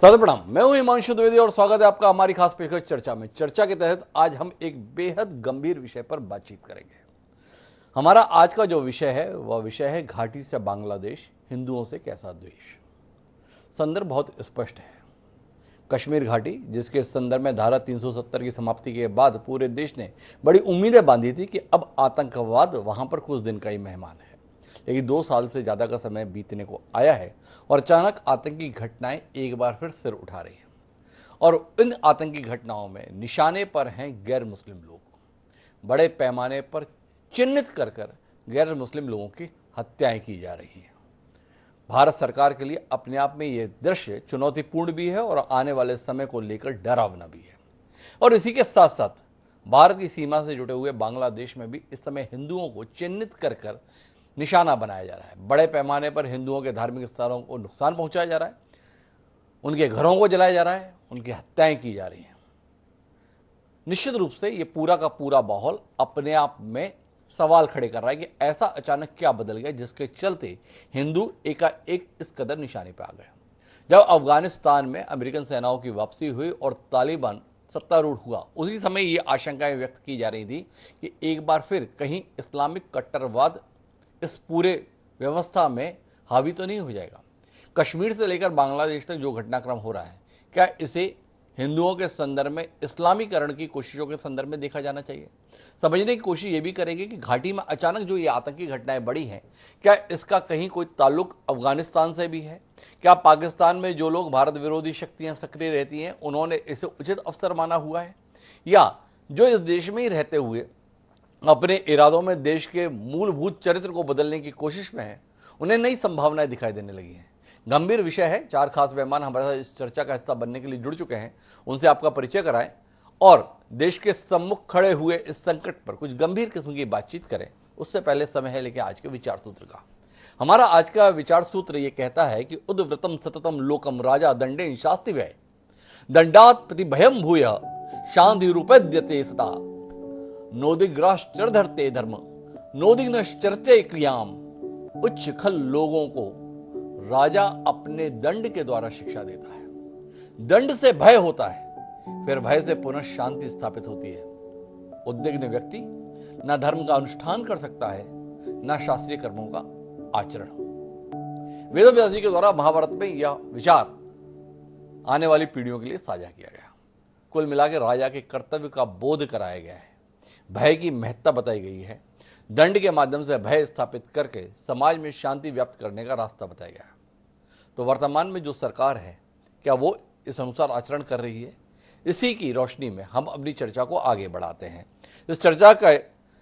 Sir प्रणाम, मैं हूं हिमांशु द्विवेदी और स्वागत है आपका हमारी खास पेशकश चर्चा में। चर्चा के तहत आज हम एक बेहद गंभीर विषय पर बातचीत करेंगे। हमारा आज का जो विषय है वह विषय है घाटी से बांग्लादेश, हिंदुओं से कैसा द्वेष। संदर्भ बहुत स्पष्ट है। कश्मीर घाटी, जिसके संदर्भ में धारा 370 की समाप्ति के बाद पूरे देश ने बड़ी उम्मीदें बांधी थी कि अब आतंकवाद वहां पर कुछ दिन का ही मेहमान है, लेकिन 2 साल से ज्यादा का समय बीतने को आया है और अचानक आतंकी घटनाएं एक बार फिर सिर उठा रही हैं। और इन आतंकी घटनाओं में निशाने पर हैं गैर मुस्लिम लोग। बड़े पैमाने पर चिन्हित कर कर गैर मुस्लिम लोगों की हत्याएं की जा रही हैं। भारत सरकार के लिए अपने आप में यह दृश्य चुनौतीपूर्ण भी है और आने वाले समय को लेकर डरावना भी है। और इसी के साथ साथ भारत की सीमा से जुड़े हुए बांग्लादेश में भी इस समय हिंदुओं को चिन्हित कर कर निशाना बनाया जा रहा है। बड़े पैमाने पर हिंदुओं के धार्मिक स्थलों को नुकसान पहुंचाया जा रहा है, उनके घरों को जलाया जा रहा है, उनकी हत्याएं की जा रही हैं। निश्चित रूप से ये पूरा का पूरा माहौल अपने आप में सवाल खड़े कर रहा है कि ऐसा अचानक क्या बदल गया जिसके चलते हिंदू एकाएक इस कदर निशाने पर आ गए। जब अफगानिस्तान में अमेरिकन सेनाओं की वापसी हुई और तालिबान सत्तारूढ़ हुआ, उसी समय ये आशंकाएं व्यक्त की जा रही थी कि एक बार फिर कहीं इस्लामिक कट्टरवाद इस पूरे व्यवस्था में हावी तो नहीं हो जाएगा। कश्मीर से लेकर बांग्लादेश तक जो घटनाक्रम हो रहा है, क्या इसे हिंदुओं के संदर्भ में इस्लामीकरण की कोशिशों के संदर्भ में देखा जाना चाहिए? समझने की कोशिश ये भी करेंगे कि घाटी में अचानक जो ये आतंकी घटनाएं बढ़ी हैं, क्या इसका कहीं कोई ताल्लुक अफगानिस्तान से भी है? क्या पाकिस्तान में जो लोग भारत विरोधी शक्तियां सक्रिय रहती हैं, उन्होंने इसे उचित अवसर माना हुआ है, या जो इस देश में ही रहते हुए अपने इरादों में देश के मूलभूत चरित्र को बदलने की कोशिश में है, उन्हें नई संभावनाएं दिखाई देने लगी हैं? गंभीर विषय है। 4 खास मेहमान हमारे साथ इस चर्चा का हिस्सा बनने के लिए जुड़ चुके हैं। उनसे आपका परिचय कराएं और देश के सम्मुख खड़े हुए इस संकट पर कुछ गंभीर किस्म की बातचीत करें। उससे पहले समय है लेकिन आज के विचार सूत्र का। हमारा आज का विचार सूत्र ये कहता है कि उद्व्रतम सततम लोकम राजा दंडेन शास्ति व्यय दंडात प्रतिभयम भूय शांति रूपद्यते सदा नोदिग्राश्चरधरते धर्म नोदिग्नश्चरते क्रियाम। उच्च खल लोगों को राजा अपने दंड के द्वारा शिक्षा देता है। दंड से भय होता है, फिर भय से पुनः शांति स्थापित होती है। उद्विग्न व्यक्ति न धर्म का अनुष्ठान कर सकता है, न शास्त्रीय कर्मों का आचरण। वेदव्यास जी के द्वारा महाभारत में यह विचार आने वाली पीढ़ियों के लिए साझा किया गया। कुल मिलाकर राजा के कर्तव्य का बोध कराया गया है, भय की महत्ता बताई गई है, दंड के माध्यम से भय स्थापित करके समाज में शांति व्याप्त करने का रास्ता बताया गया। तो वर्तमान में जो सरकार है, क्या वो इस अनुसार आचरण कर रही है? इसी की रोशनी में हम अपनी चर्चा को आगे बढ़ाते हैं। इस चर्चा का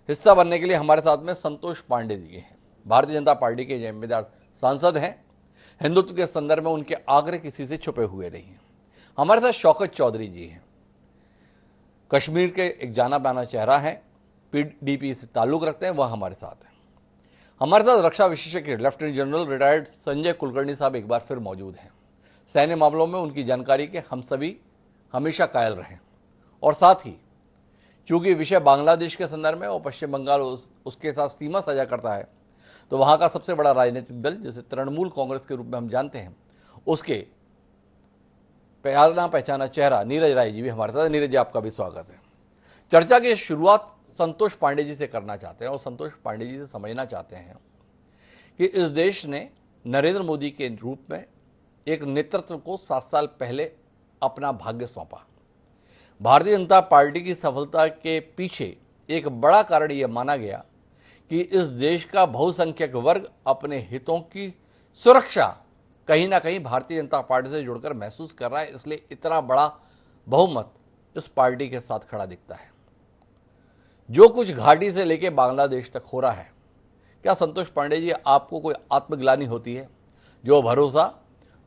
हिस्सा बनने के लिए हमारे साथ में संतोष पांडे जी हैं। भारतीय जनता पार्टी के जिम्मेदार सांसद हैं। हिंदुत्व के संदर्भ में उनके आग्रह किसी से छुपे हुए नहीं हैं। हमारे साथ शौकत चौधरी जी हैं, कश्मीर के एक जाना माना चेहरा है, पीडीपी से ताल्लुक रखते हैं, वह हमारे साथ हैं। हमारे साथ रक्षा विशेषज्ञ lieutenant general retired Sanjay Kulkarni साहब एक बार फिर मौजूद हैं। सैन्य मामलों में उनकी जानकारी के हम सभी हमेशा कायल रहें। और साथ ही चूंकि विषय बांग्लादेश के संदर्भ में और पश्चिम बंगाल उसके साथ सीमा साझा करता है, तो वहां का सबसे बड़ा राजनीतिक दल जिसे तृणमूल कांग्रेस के रूप में हम जानते हैं, उसके प्यारा पहचाना चेहरा नीरज राय जी भी हमारे साथ। नीरज जी, आपका भी स्वागत है। चर्चा की शुरुआत संतोष पांडे जी से करना चाहते हैं और संतोष पांडे जी से समझना चाहते हैं कि इस देश ने नरेंद्र मोदी के रूप में एक नेतृत्व को 7 साल पहले अपना भाग्य सौंपा। भारतीय जनता पार्टी की सफलता के पीछे एक बड़ा कारण यह माना गया कि इस देश का बहुसंख्यक वर्ग अपने हितों की सुरक्षा कहीं ना कहीं भारतीय जनता पार्टी से जुड़कर महसूस कर रहा है, इसलिए इतना बड़ा बहुमत इस पार्टी के साथ खड़ा दिखता है। जो कुछ घाटी से लेकर बांग्लादेश तक हो रहा है, क्या संतोष पांडे जी आपको कोई आत्मग्लानि होती है? जो भरोसा,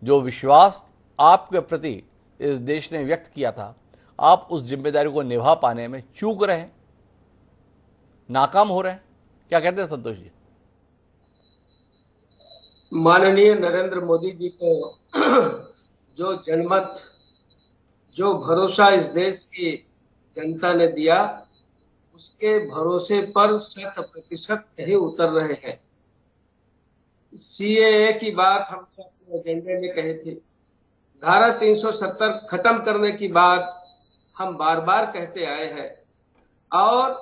जो विश्वास आपके प्रति इस देश ने व्यक्त किया था, आप उस जिम्मेदारी को निभा पाने में चूक रहे हैं, नाकाम हो रहे हैं, क्या कहते हैं संतोष जी? माननीय नरेंद्र मोदी जी को जो जनमत, जो भरोसा इस देश की जनता ने दिया, उसके भरोसे पर 100% सही उतर रहे हैं। सीएए की बात हम तो अपने एजेंडे में कहे थे, धारा 370 खत्म करने की बात हम बार बार कहते आए हैं और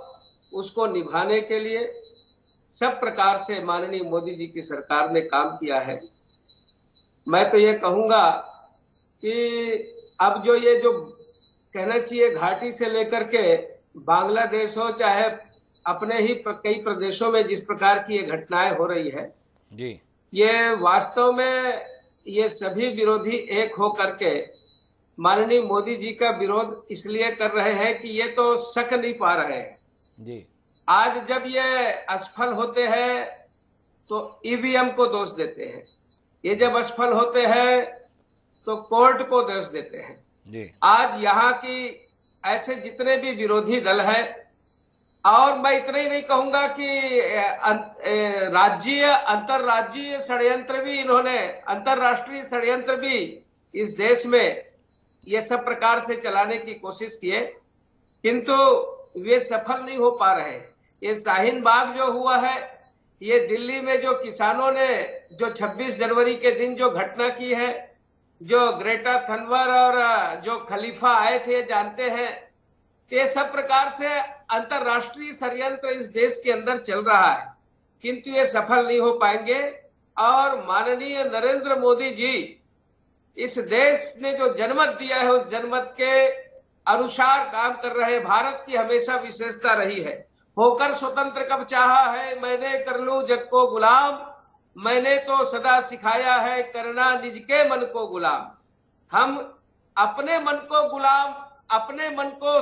उसको निभाने के लिए सब प्रकार से माननीय मोदी जी की सरकार ने काम किया है। मैं तो ये कहूंगा कि अब जो कहना चाहिए घाटी से लेकर के बांग्लादेश हो चाहे अपने ही कई प्रदेशों में जिस प्रकार की ये घटनाएं हो रही है जी, ये वास्तव में ये सभी विरोधी एक हो करके माननीय मोदी जी का विरोध इसलिए कर रहे हैं कि ये तो सक नहीं पा रहे हैं। जी, आज जब ये असफल होते हैं तो ईवीएम को दोष देते हैं, ये जब असफल होते हैं तो कोर्ट को दोष देते हैं। जी, आज यहाँ की ऐसे जितने भी विरोधी दल है, और मैं इतना ही नहीं कहूंगा कि राज्य अंतरराज्यीय षड्यंत्र भी इन्होंने, अंतरराष्ट्रीय षड्यंत्र भी इस देश में ये सब प्रकार से चलाने की कोशिश किए, किंतु वे सफल नहीं हो पा रहे। ये शाहीन बाग जो हुआ है, ये दिल्ली में जो किसानों ने जो 26 जनवरी के दिन जो घटना की है, जो ग्रेटा थनवर और जो खलीफा आए थे जानते हैं, ये सब प्रकार से अंतरराष्ट्रीय षड्यंत्र इस देश के अंदर चल रहा है, किंतु ये सफल नहीं हो पाएंगे। और माननीय नरेंद्र मोदी जी इस देश ने जो जनमत दिया है उस जनमत के अनुसार काम कर रहे हैं। भारत की हमेशा विशेषता रही है, होकर स्वतंत्र कब चाहा है मैंने कर लूं जग को गुलाम, मैंने तो सदा सिखाया है करना निज के मन को गुलाम। हम अपने मन को गुलाम, अपने मन को,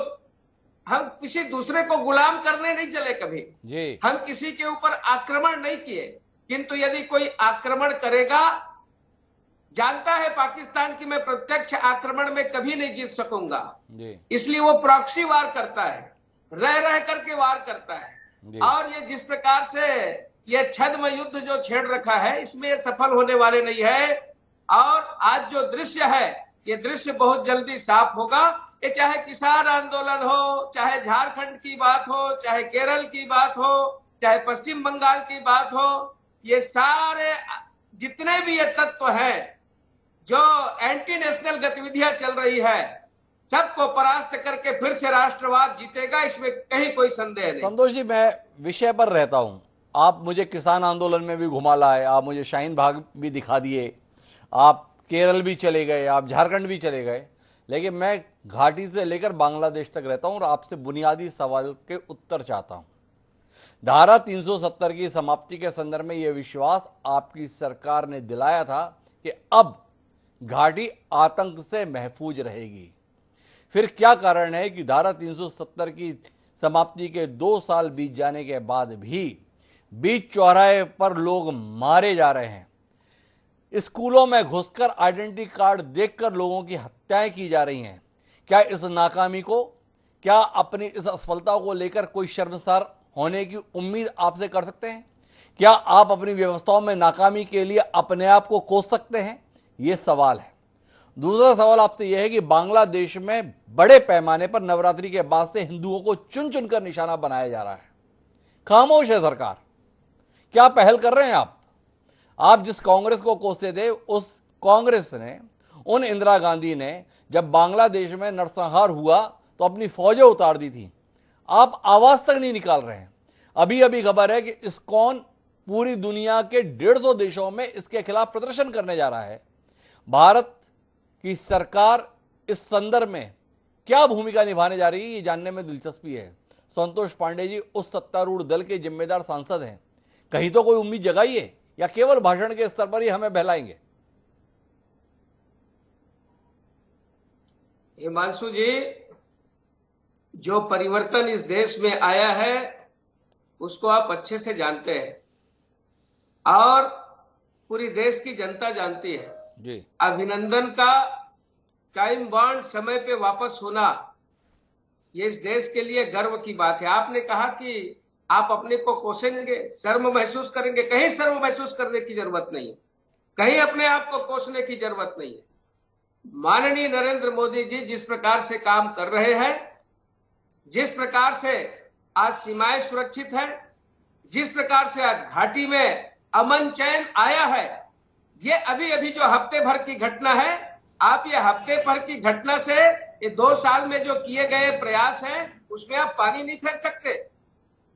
हम किसी दूसरे को गुलाम करने नहीं चले कभी जी, हम किसी के ऊपर आक्रमण नहीं किए, किंतु यदि कोई आक्रमण करेगा, जानता है पाकिस्तान की मैं प्रत्यक्ष आक्रमण में कभी नहीं जीत सकूंगा, इसलिए वो प्रॉक्सी वार करता है, रह रह करके वार करता है। और ये जिस प्रकार से ये छद्म युद्ध जो छेड़ रखा है, इसमें ये सफल होने वाले नहीं है। और आज जो दृश्य है, ये दृश्य बहुत जल्दी साफ होगा। ये चाहे किसान आंदोलन हो, चाहे झारखंड की बात हो, चाहे केरल की बात हो, चाहे पश्चिम बंगाल की बात हो, ये सारे जितने भी ये तत्व हैं जो एंटी नेशनल गतिविधियां चल रही है, सबको परास्त करके फिर से राष्ट्रवाद जीतेगा, इसमें कहीं कोई संदेह नहीं। संतोष जी, मैं विषय पर रहता हूं। आप मुझे किसान आंदोलन में भी घुमा लाए, आप मुझे शाहीन बाग भी दिखा दिए, आप केरल भी चले गए, आप झारखंड भी चले गए, लेकिन मैं घाटी से लेकर बांग्लादेश तक रहता हूं और आपसे बुनियादी सवाल के उत्तर चाहता हूं। धारा 370 की समाप्ति के संदर्भ में यह विश्वास आपकी सरकार ने दिलाया था कि अब घाटी आतंक से महफूज रहेगी। फिर क्या कारण है कि धारा 370 की समाप्ति के 2 साल बीत जाने के बाद भी बीच चौराहे पर लोग मारे जा रहे हैं, स्कूलों में घुसकर आइडेंटिटी कार्ड देखकर लोगों की हत्याएं की जा रही हैं? क्या इस नाकामी को, क्या अपनी इस असफलता को लेकर कोई शर्मसार होने की उम्मीद आपसे कर सकते हैं? क्या आप अपनी व्यवस्थाओं में नाकामी के लिए अपने आप को कोस सकते हैं? यह सवाल है। दूसरा सवाल आपसे यह है कि बांग्लादेश में बड़े पैमाने पर नवरात्रि के बाद से हिंदुओं को चुन चुनकर निशाना बनाया जा रहा है। खामोश है सरकार। क्या पहल कर रहे हैं आप जिस कांग्रेस को कोसते थे, उस कांग्रेस ने, उन इंदिरा गांधी ने जब बांग्लादेश में नरसंहार हुआ तो अपनी फौजें उतार दी थी। आप आवाज तक नहीं निकाल रहे हैं। अभी अभी खबर है कि इस्कॉन पूरी दुनिया के 150 देशों में इसके खिलाफ प्रदर्शन करने जा रहा है। भारत की सरकार इस संदर्भ में क्या भूमिका निभाने जा रही है, ये जानने में दिलचस्पी है। संतोष पांडे जी उस सत्तारूढ़ दल के जिम्मेदार सांसद हैं, कहीं तो कोई उम्मीद जगाइए, या केवल भाषण के स्तर पर ही हमें बहलाएंगे? हिमांशु जी, जो परिवर्तन इस देश में आया है उसको आप अच्छे से जानते हैं और पूरी देश की जनता जानती है जी। अभिनंदन का टाइम बॉन्ड समय पे वापस होना, ये इस देश के लिए गर्व की बात है। आपने कहा कि आप अपने को कोसेंगे, शर्म महसूस करेंगे। कहीं शर्म महसूस करने की जरूरत नहीं है, कहीं अपने आप को कोसने की जरूरत नहीं है। माननीय नरेंद्र मोदी जी जिस प्रकार से काम कर रहे हैं, जिस प्रकार से आज सीमाएं सुरक्षित है, जिस प्रकार से आज घाटी में अमन चैन आया है, ये अभी अभी जो हफ्ते भर की घटना है, आप ये हफ्ते भर की घटना से ये 2 साल में जो किए गए प्रयास हैं उसमें आप पानी नहीं फेंक सकते।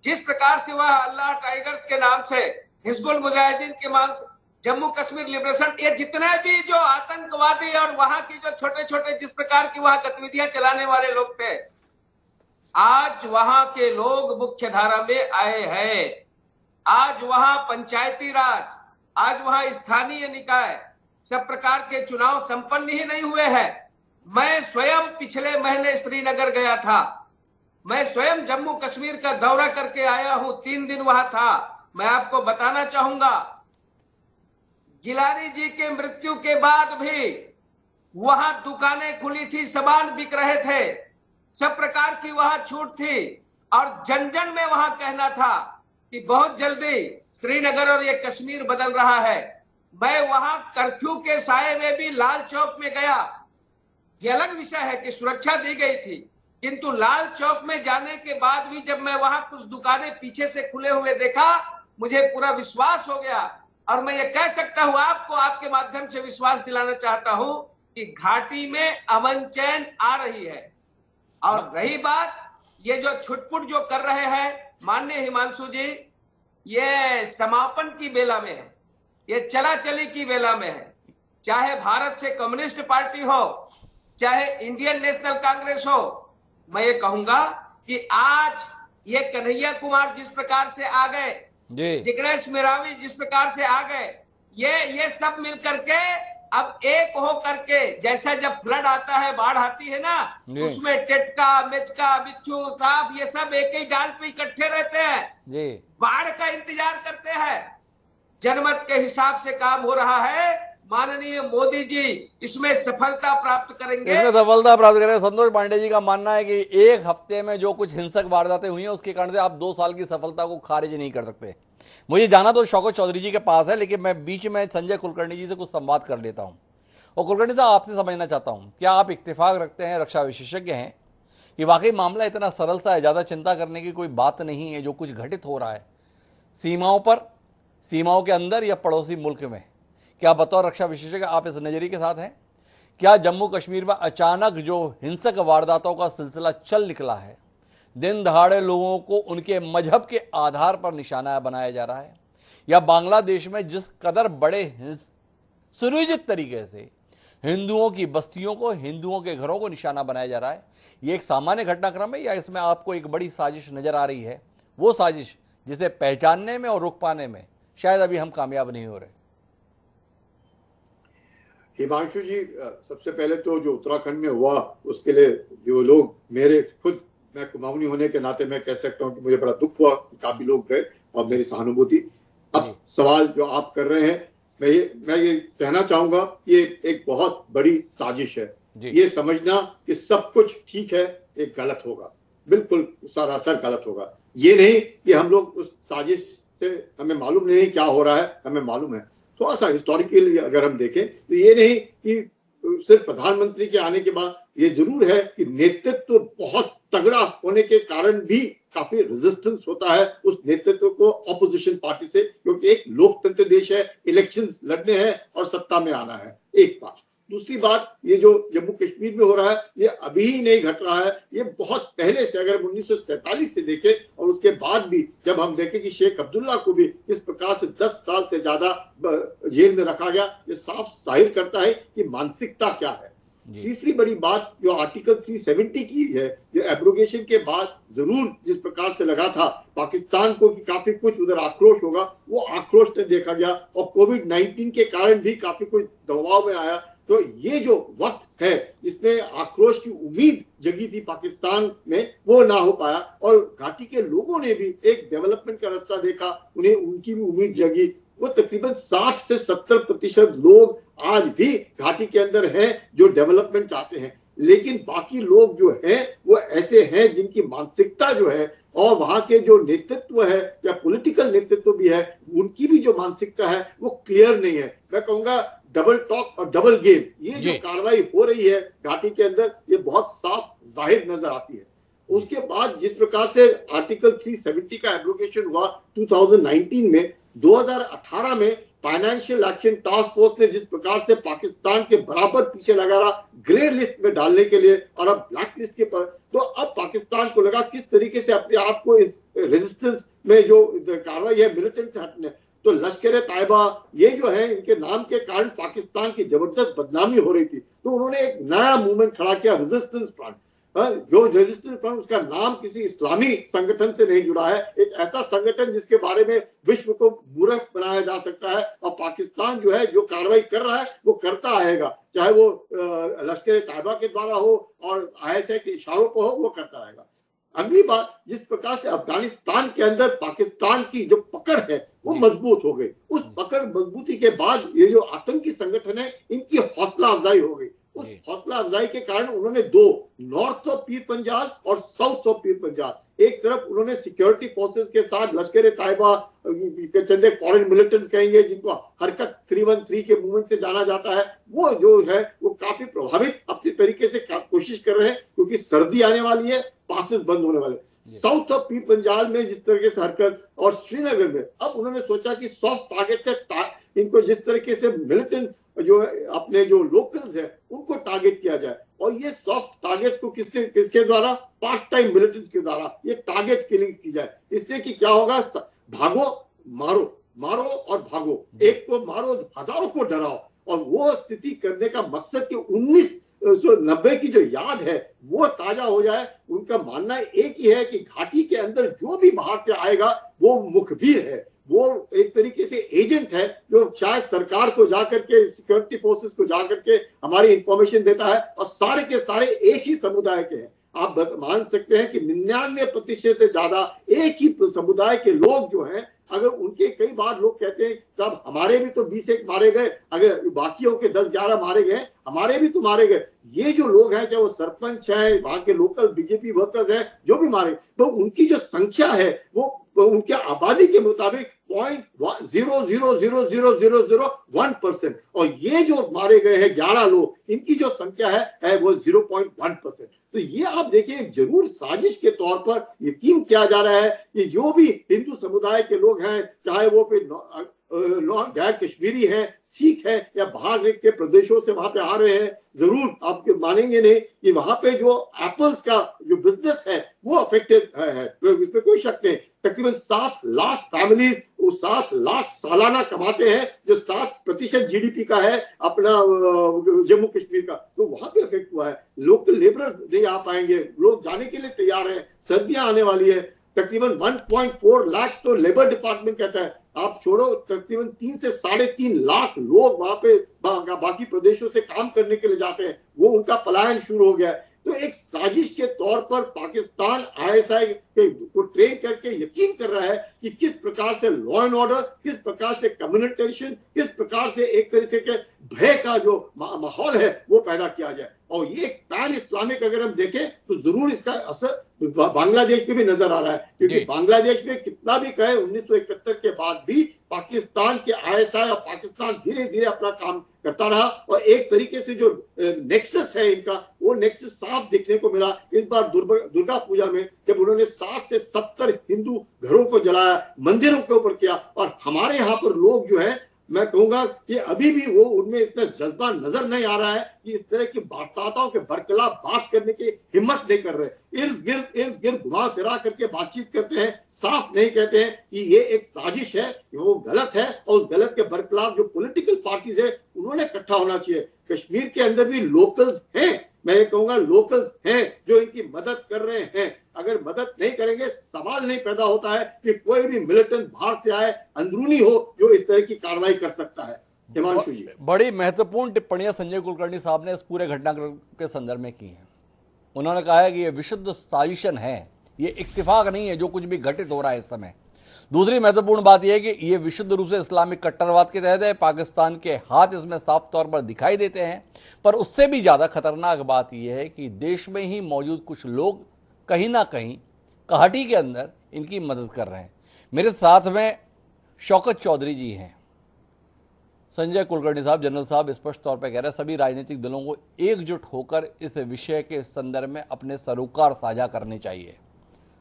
जिस प्रकार से वह अल्लाह टाइगर्स के नाम से, हिजबुल मुजाहिदीन के नाम से, जम्मू कश्मीर लिबरेशन, ये जितने भी जो आतंकवादी और वहां की जो छोटे छोटे जिस प्रकार की वहां गतिविधियां चलाने वाले लोग थे, आज वहां के लोग मुख्य धारा में आए हैं। आज वहां पंचायती राज, आज वहां स्थानीय निकाय, सब प्रकार के चुनाव संपन्न ही नहीं हुए हैं। मैं स्वयं पिछले महीने श्रीनगर गया था, मैं स्वयं जम्मू कश्मीर का दौरा करके आया हूं, 3 दिन वहां था। मैं आपको बताना चाहूंगा, गिलानी जी के मृत्यु के बाद भी वहां दुकानें खुली थी, सामान बिक रहे थे, सब प्रकार की वहां छूट थी, और जन जन में वहां कहना था कि बहुत जल्दी श्रीनगर और ये कश्मीर बदल रहा है। मैं वहां कर्फ्यू के साये में भी लाल चौक में गया। ये अलग विषय है कि सुरक्षा दी गई थी, किंतु लाल चौक में जाने के बाद भी जब मैं वहां कुछ दुकानें पीछे से खुले हुए देखा, मुझे पूरा विश्वास हो गया। और मैं ये कह सकता हूं आपको, आपके माध्यम से विश्वास दिलाना चाहता हूं कि घाटी में अमन चैन आ रही है। और रही बात ये जो छुटपुट जो कर रहे हैं माननीय हिमांशु जी, ये समापन की बेला में है, ये चला चली की बेला में है। चाहे भारत से कम्युनिस्ट पार्टी हो, चाहे इंडियन नेशनल कांग्रेस हो, मैं ये कहूंगा कि आज ये कन्हैया कुमार जिस प्रकार से आ गए, जिग्नेश मेवाणी जिस प्रकार से आ गए, ये सब मिलकर के अब एक हो करके, जैसा जब फ्लड आता है, बाढ़ आती है ना, उसमें टेटका, मेचका, बिच्छू, सांप, ये सब एक ही डाल पे इकट्ठे रहते हैं, बाढ़ का इंतजार करते हैं। जनमत के हिसाब से काम हो रहा है। माननीय मोदी जी इसमें सफलता प्राप्त करेंगे, इसमें सफलता प्राप्त करेंगे। संतोष पांडे जी का मानना है कि एक हफ्ते में जो कुछ हिंसक वारदातें हुई हैं उसके कारण से आप 2 साल की सफलता को खारिज नहीं कर सकते। मुझे जाना तो शौकत चौधरी जी के पास है, लेकिन मैं बीच में संजय कुलकर्णी जी से कुछ संवाद कर लेता हूं। और कुलकर्णी साहब, आपसे समझना चाहता हूं, क्या आप इत्तेफाक रखते हैं, रक्षा विशेषज्ञ हैं, कि वाकई मामला इतना सरल सा है, ज्यादा चिंता करने की कोई बात नहीं है जो कुछ घटित हो रहा है सीमाओं पर, सीमाओं के अंदर या पड़ोसी मुल्क में? क्या बतौर रक्षा विशेषज्ञ आप इस नजरिए के साथ हैं? क्या जम्मू कश्मीर में अचानक जो हिंसक वारदातों का सिलसिला चल निकला है, दिन दहाड़े लोगों को उनके मजहब के आधार पर निशाना बनाया जा रहा है, या बांग्लादेश में जिस कदर बड़े सुनियोजित तरीके से हिंदुओं की बस्तियों को, हिंदुओं के घरों को निशाना बनाया जा रहा है, ये एक सामान्य घटनाक्रम है या इसमें आपको एक बड़ी साजिश नजर आ रही है, वो साजिश जिसे पहचानने में और रोक पाने में शायद अभी हम कामयाब नहीं हो रहे? हिमांशु जी, सबसे पहले तो जो उत्तराखंड में हुआ उसके लिए जो लोग, मेरे खुद, मैं कुमाऊनी होने के नाते मैं कह सकता हूं कि मुझे बड़ा दुख हुआ, काफी लोग गए, और मेरी सहानुभूति। अब सवाल जो आप कर रहे हैं, मैं ये कहना चाहूंगा, ये एक बहुत बड़ी साजिश है। ये समझना कि सब कुछ ठीक है, एक गलत होगा, बिल्कुल सरासर गलत होगा। ये नहीं कि हम लोग उस साजिश से, हमें मालूम नहीं क्या हो रहा है, हमें मालूम है। थोड़ा सा हिस्टोरिकली अगर हम देखें तो ये नहीं कि सिर्फ प्रधानमंत्री के आने के बाद, ये जरूर है कि नेतृत्व बहुत तगड़ा होने के कारण भी काफी रेजिस्टेंस होता है उस नेतृत्व को ऑपोजिशन पार्टी से, क्योंकि एक लोकतंत्र देश है, इलेक्शंस लड़ने हैं और सत्ता में आना है, एक बात। दूसरी बात, ये जो जम्मू कश्मीर में हो रहा है, ये अभी ही नहीं घट रहा है, ये बहुत पहले से, अगर 1947 से देखें और उसके बाद भी जब हम देखें कि शेख अब्दुल्ला को भी इस प्रकार से 10 साल से ज्यादा जेल में रखा गया, ये साफ जाहिर करता है कि मानसिकता क्या है। तीसरी बड़ी बात जो आर्टिकल 370 की है, जो एब्रोगेशन के बाद जरूर जिस प्रकार से लगा था पाकिस्तान को कि काफी कुछ उधर आक्रोश होगा, वो आक्रोश ने देखा गया, और कोविड-19 के कारण भी काफी कुछ दबाव में आया। तो ये जो वक्त है जिसमें आक्रोश की उम्मीद जगी थी पाकिस्तान में, वो ना हो पाया, और घाटी के लोगों ने भी एक डेवलपमेंट का रास्ता देखा, उन्हें उनकी भी उम्मीद जगी। वो तकरीबन 60 से 70% लोग आज भी घाटी के अंदर हैं जो डेवलपमेंट चाहते हैं, लेकिन बाकी लोग जो हैं वो ऐसे हैं जिनकी मानसिकता जो है, और वहां के जो नेतृत्व है या पॉलिटिकल नेतृत्व भी है, उनकी भी जो मानसिकता है वो क्लियर नहीं है। मैं कहूंगा डबल टॉक और डबल गेम, ये जो कार्रवाई हो रही है घाटी के अंदर, ये बहुत साफ जाहिर नजर आती है। उसके बाद जिस प्रकार से आर्टिकल 370 का एब्रोगेशन हुआ 2019 में, 2018 में फाइनेंशियल एक्शन टास्क फोर्स ने जिस प्रकार से पाकिस्तान के बराबर पीछे लगा रहा ग्रे लिस्ट में डालने के लिए और अब ब्लैक लिस्ट के पर, तो अब पाकिस्तान को लगा किस तरीके से अपने आप को रेजिस्टेंस में जो कार्रवाई है मिलिटेंट से हटने, तो लश्कर तैयबा ये जो है इनके नाम के कारण पाकिस्तान की जबरदस्त बदनामी हो रही थी, तो उन्होंने एक नया मूवमेंट खड़ा किया रेजिस्टेंस फ्रंट। जो रेजिस्टेंस फ्रंट, उसका नाम किसी इस्लामी संगठन से नहीं जुड़ा है, एक ऐसा संगठन जिसके बारे में विश्व को मूर्ख बनाया जा सकता है, और पाकिस्तान जो है जो कार्रवाई कर रहा है वो करता आएगा, चाहे वो लश्कर तैयबा के द्वारा हो और ISI के इशारों पर हो, वो करता रहेगा। अगली बात, जिस प्रकार से अफगानिस्तान के अंदर पाकिस्तान की जो पकड़ है वो मजबूत हो गई, उस पकड़ मजबूती के बाद ये जो आतंकी संगठन है इनकी हौसला अफजाई हो गई। उस हौसला अफजाई के कारण उन्होंने दो, नॉर्थ ऑफ पीर पंजाब और साउथ ऑफ पीर पंजाब, एक तरफ उन्होंने सिक्योरिटी फोर्सेस के साथ लश्कर तैयबा चंदे फॉरेन मिलिटेंट्स कहेंगे जिनको हरकत 313 के मूवमेंट से जाना जाता है, वो जो है वो काफी प्रभावित अपने तरीके से कोशिश कर रहे हैं, क्योंकि सर्दी आने वाली है, पासेस बंद होने वाले। साउथ ऑफ पीर पंजाब में जिस तरीके से हरकत, और श्रीनगर में अब उन्होंने सोचा कि सॉफ्ट टारगेट से इनको जिस तरीके से मिलिटेंट जो अपने जो लोकल्स है उनको टारगेट किया जाए, और ये सॉफ्ट टारगेट्स को किसके द्वारा, पार्ट टाइम मिलिटेंट्स के द्वारा ये टारगेट किलिंग्स की जाए। इससे कि क्या होगा, भागो मारो, मारो और भागो, एक को मारो हजारों को डराओ, और वो स्थिति करने का मकसद कि 1990 की जो याद है वो ताजा हो जाए। उनका मानना एक ही है कि घाटी के अंदर जो भी बाहर से आएगा वो मुखबिर है, वो एक तरीके से एजेंट है जो शायद सरकार को जाकर के, सिक्योरिटी फोर्सेस को जाकर के हमारी इंफॉर्मेशन देता है, और सारे के सारे एक ही समुदाय के हैं। आप मान सकते हैं कि 99% से ज्यादा एक ही समुदाय के लोग जो हैं, अगर उनके कई बार लोग कहते हैं साहब हमारे भी तो 20 मारे गए, अगर बाकियों के 10-11 मारे गए, हमारे भी तो मारे गए। ये जो लोग हैं, चाहे वो सरपंच है, वहां के लोकल बीजेपी वर्कर्स हैं, जो भी मारे, तो उनकी जो संख्या है वो उनके आबादी के मुताबिक 0.0000001%, और ये जो मारे गए हैं 11 लोग, इनकी जो संख्या है वो 0.1%। तो ये आप देखिए जरूर साजिश के तौर पर यकीन किया जा रहा है कि जो भी हिंदू समुदाय के लोग हैं, चाहे वो फिर गैर कश्मीरी हैं, सिख हैं, या बाहर के प्रदेशों से वहां पे आ रहे हैं, जरूर आप मानेंगे नहीं कि वहां पे जो एप्पल्स का जो बिजनेस है वो अफेक्टेड है, इसमें कोई शक नहीं। तकरीबन 7 लाख फैमिलीज, वो 7 लाख सालाना कमाते हैं, जो 7% GDP का है अपना जम्मू कश्मीर का, तो वहां पे अफेक्ट हुआ है। लोकल लेबरर्स नहीं आ पाएंगे, लोग जाने के लिए तैयार हैं, सर्दियां आने वाली है। तकरीबन 1.4 लाख तो लेबर डिपार्टमेंट कहता है, आप छोड़ो, तकरीबन 3 से 3.5 लाख लोग वहां पे बाकी प्रदेशों से काम करने के लिए जाते हैं, वो उनका पलायन शुरू हो गया है। तो एक साजिश के तौर पर पाकिस्तान ISI को ट्रेन करके यकीन कर रहा है कि किस प्रकार से लॉ एंड ऑर्डर, किस प्रकार से कम्युनिकेशन, किस प्रकार से एक तरीके के भय का जो माहौल है वो पैदा किया जाए। और ये पैन इस्लामिक अगर हम देखें तो जरूर इसका असर बांग्लादेश पे भी नजर आ रहा है, क्योंकि बांग्लादेश में कितना भी कहे 1971 के बाद भी पाकिस्तान के ISI और पाकिस्तान धीरे धीरे अपना काम करता रहा, और एक तरीके से जो नेक्सस है इनका, वो नेक्सस साफ दिखने को मिला इस बार दुर्गा पूजा में, जब उन्होंने 60 से 70 हिंदू घरों को जलाया, मंदिरों के ऊपर किया, और हमारे यहाँ पर लोग जो है, मैं कहूंगा कि अभी भी वो उनमें इतना जज्बा नजर नहीं आ रहा है कि इस तरह की वार्ताओं के बरखिलाफ बात करने की हिम्मत नहीं कर रहे। इर्द गिर्द घुमा फिरा करके बातचीत करते हैं, साफ नहीं कहते हैं कि ये एक साजिश है, वो गलत है, और उस गलत के बरखिलाफ जो पॉलिटिकल पार्टीज है उन्होंने इकट्ठा होना चाहिए। कश्मीर के अंदर भी लोकल्स हैं, मैं ये कहूंगा लोकल्स हैं जो इनकी मदद कर रहे हैं। अगर मदद नहीं करेंगे, सवाल नहीं पैदा होता है कि कोई भी मिलिटेंट बाहर से आए, अंदरूनी हो, जो इस तरह की कार्रवाई कर सकता है। हिमांशु जी, बड़ी महत्वपूर्ण टिप्पणियां संजय कुलकर्णी साहब ने इस पूरे घटनाक्रम के संदर्भ में की हैं। उन्होंने कहा है कि यह विशुद्ध साजिशन है, ये इत्तेफाक नहीं है जो कुछ भी घटित हो रहा है इस समय। दूसरी महत्वपूर्ण बात यह है कि यह विशुद्ध रूप से इस्लामिक कट्टरवाद के तहत है, पाकिस्तान के हाथ इसमें साफ तौर पर दिखाई देते हैं। पर उससे भी ज़्यादा खतरनाक बात यह है कि देश में ही मौजूद कुछ लोग कहीं ना कहीं घाटी के अंदर इनकी मदद कर रहे हैं। मेरे साथ में शौकत चौधरी जी हैं। संजय कुलकर्णी साहब, जनरल साहब स्पष्ट तौर पर कह रहे हैं सभी राजनीतिक दलों को एकजुट होकर इस विषय के संदर्भ में अपने सरोकार साझा करने चाहिए।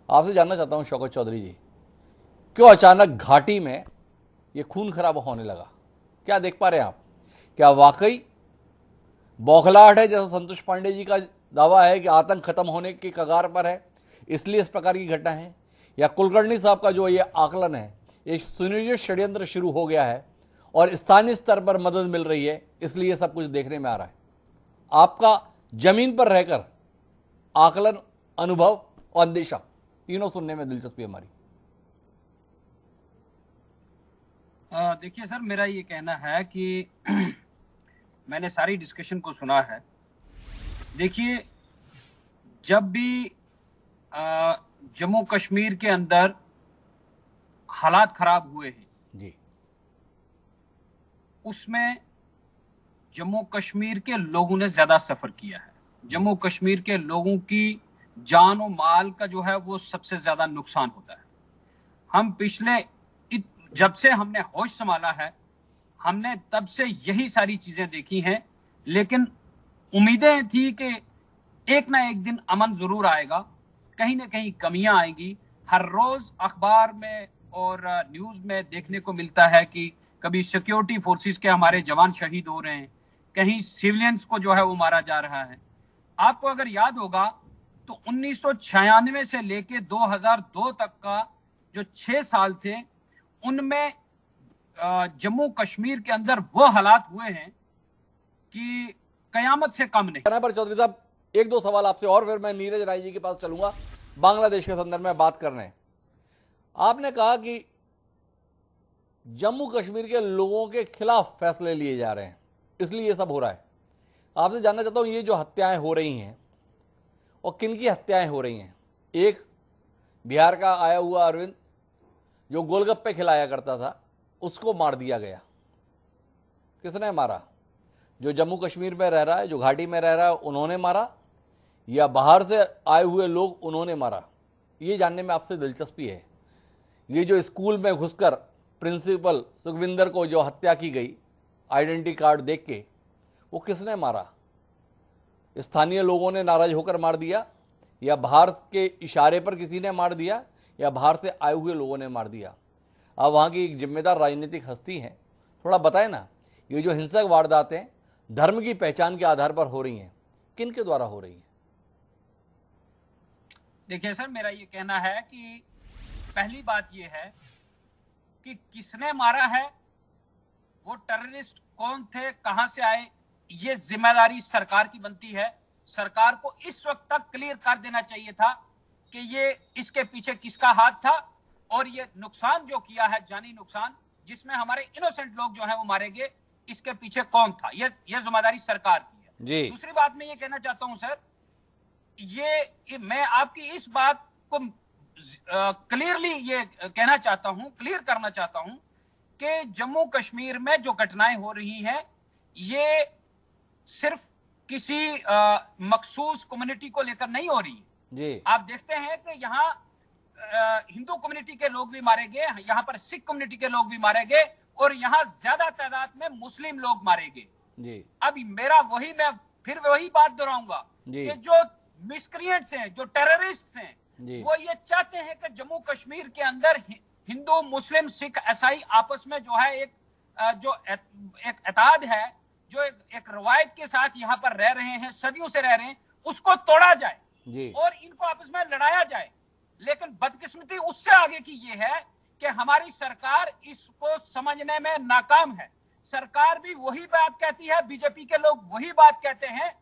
आपसे जानना चाहता हूं शौकत चौधरी जी, क्यों अचानक घाटी में ये खून खराबा होने लगा? क्या देख पा रहे हैं आप? क्या वाकई बौखलाहट है, जैसा संतोष पांडे जी का दावा है कि आतंक खत्म होने की कगार पर है, इसलिए इस प्रकार की घटना है? या कुलकर्णी साहब का जो ये आकलन है, एक सुनियोजित षड्यंत्र शुरू हो गया है और स्थानीय स्तर पर मदद मिल रही है, इसलिए सब कुछ देखने में आ रहा है? आपका जमीन पर रहकर आकलन, अनुभव और अंदेशा तीनों सुनने में दिलचस्पी हमारी। देखिए सर, मेरा ये कहना है कि मैंने सारी डिस्कशन को सुना है। देखिए, जब भी जम्मू कश्मीर के अंदर हालात खराब हुए हैं जी, उसमें जम्मू कश्मीर के लोगों ने ज्यादा सफर किया है। जम्मू कश्मीर के लोगों की जान और माल का जो है वो सबसे ज्यादा नुकसान होता है। हम पिछले जब से हमने होश संभाला है, हमने तब से यही सारी चीजें देखी हैं, लेकिन उम्मीदें थी कि एक ना एक दिन अमन जरूर आएगा, कहीं ना कहीं कमियां आएंगी। हर रोज अखबार में और न्यूज में देखने को मिलता है कि कभी सिक्योरिटी फोर्सेस के हमारे जवान शहीद हो रहे हैं, कहीं सिविलियंस को जो है वो मारा जा रहा है। आपको अगर याद होगा तो 1996 से लेके 2002 तक का जो 6 साल थे, उनमें जम्मू कश्मीर के अंदर वो हालात हुए हैं कि कयामत से कम नहीं। पर चौधरी साहब, एक दो सवाल आपसे और फिर मैं नीरज राय जी के पास चलूंगा बांग्लादेश के संदर्भ में बात करने। आपने कहा कि जम्मू कश्मीर के लोगों के खिलाफ फैसले लिए जा रहे हैं, इसलिए ये सब हो रहा है। आपसे जानना चाहता हूं, ये जो हत्याएं हो रही हैं और किन की हत्याएं हो रही हैं? एक बिहार का आया हुआ अरविंद जो गोलगप्पे खिलाया करता था, उसको मार दिया गया। किसने मारा? जो जम्मू कश्मीर में रह रहा है, जो घाटी में रह रहा है, उन्होंने मारा, या बाहर से आए हुए लोग उन्होंने मारा? ये जानने में आपसे दिलचस्पी है। ये जो स्कूल में घुसकर प्रिंसिपल सुखविंदर को जो हत्या की गई आइडेंटिटी कार्ड देख के, वो किसने मारा? स्थानीय लोगों ने नाराज होकर मार दिया, या बाहर के इशारे पर किसी ने मार दिया, या बाहर से आए हुए लोगों ने मार दिया? आप वहाँ की एक जिम्मेदार राजनीतिक हस्ती हैं, थोड़ा बताएं ना, ये जो हिंसक वारदातें धर्म की पहचान के आधार पर हो रही हैं, किन के द्वारा हो रही हैं? देखिए सर, मेरा ये कहना है कि पहली बात ये है कि किसने मारा है, वो टेररिस्ट कौन थे, कहां से आए, ये जिम्मेदारी सरकार की बनती है। सरकार को इस वक्त तक क्लियर कर देना चाहिए था कि ये इसके पीछे किसका हाथ था, और ये नुकसान जो किया है, जानी नुकसान, जिसमें हमारे इनोसेंट लोग जो है वो मारे गए, इसके पीछे कौन था। ये जिम्मेदारी सरकार की है जी। दूसरी बात मैं ये कहना चाहता हूं सर, ये मैं आपकी इस बात को क्लियरली ये कहना चाहता हूं, क्लियर करना चाहता हूं कि जम्मू कश्मीर में जो घटनाएं हो रही हैं, ये सिर्फ किसी मखसूस कम्युनिटी को लेकर नहीं हो रही जी। आप देखते हैं कि यहाँ हिंदू कम्युनिटी के लोग भी मारे गए, यहाँ पर सिख कम्युनिटी के लोग भी मारे गए, और यहाँ ज्यादा तादाद में मुस्लिम लोग मारे गए जी। अब मेरा मैं फिर वही बात दोहराऊंगा कि जो मिसक्रिएंट्स हैं, जो टेररिस्ट हैं, वो ये चाहते हैं कि जम्मू कश्मीर के अंदर हिंदू, मुस्लिम, सिख, ईसाई आपस में जो है एक एताद है, जो एक रवायत के साथ यहाँ पर रह रहे हैं, सदियों से रह रहे हैं, उसको तोड़ा जाए जी। और इनको आपस में लड़ाया जाए। लेकिन बदकिस्मती उससे आगे की ये है कि हमारी सरकार इसको समझने में नाकाम है। सरकार भी वही बात कहती है, बीजेपी के लोग वही बात कहते हैं,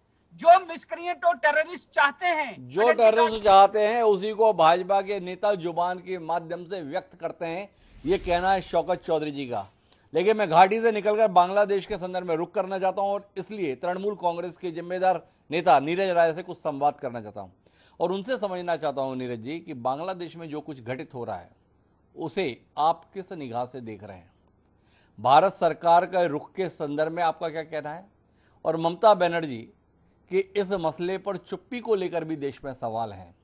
जो मिसक्रिएंट और टेररिस्ट चाहते हैं, जो टेररिस्ट चाहते हैं उसी को भाजपा के नेता जुबान के माध्यम से व्यक्त करते हैं, ये कहना है शौकत चौधरी जी का। लेकिन मैं घाटी से निकलकर बांग्लादेश के संदर्भ में रुख करना चाहता हूं, और इसलिए तृणमूल कांग्रेस के जिम्मेदार नेता नीरज राय से कुछ संवाद करना चाहता हूं और उनसे समझना चाहता हूं, नीरज जी, कि बांग्लादेश में जो कुछ घटित हो रहा है उसे आप किस निगाह से देख रहे हैं? भारत सरकार का रुख के संदर्भ में आपका क्या कहना है? और ममता बनर्जी कि इस मसले पर चुप्पी को लेकर भी देश में सवाल हैं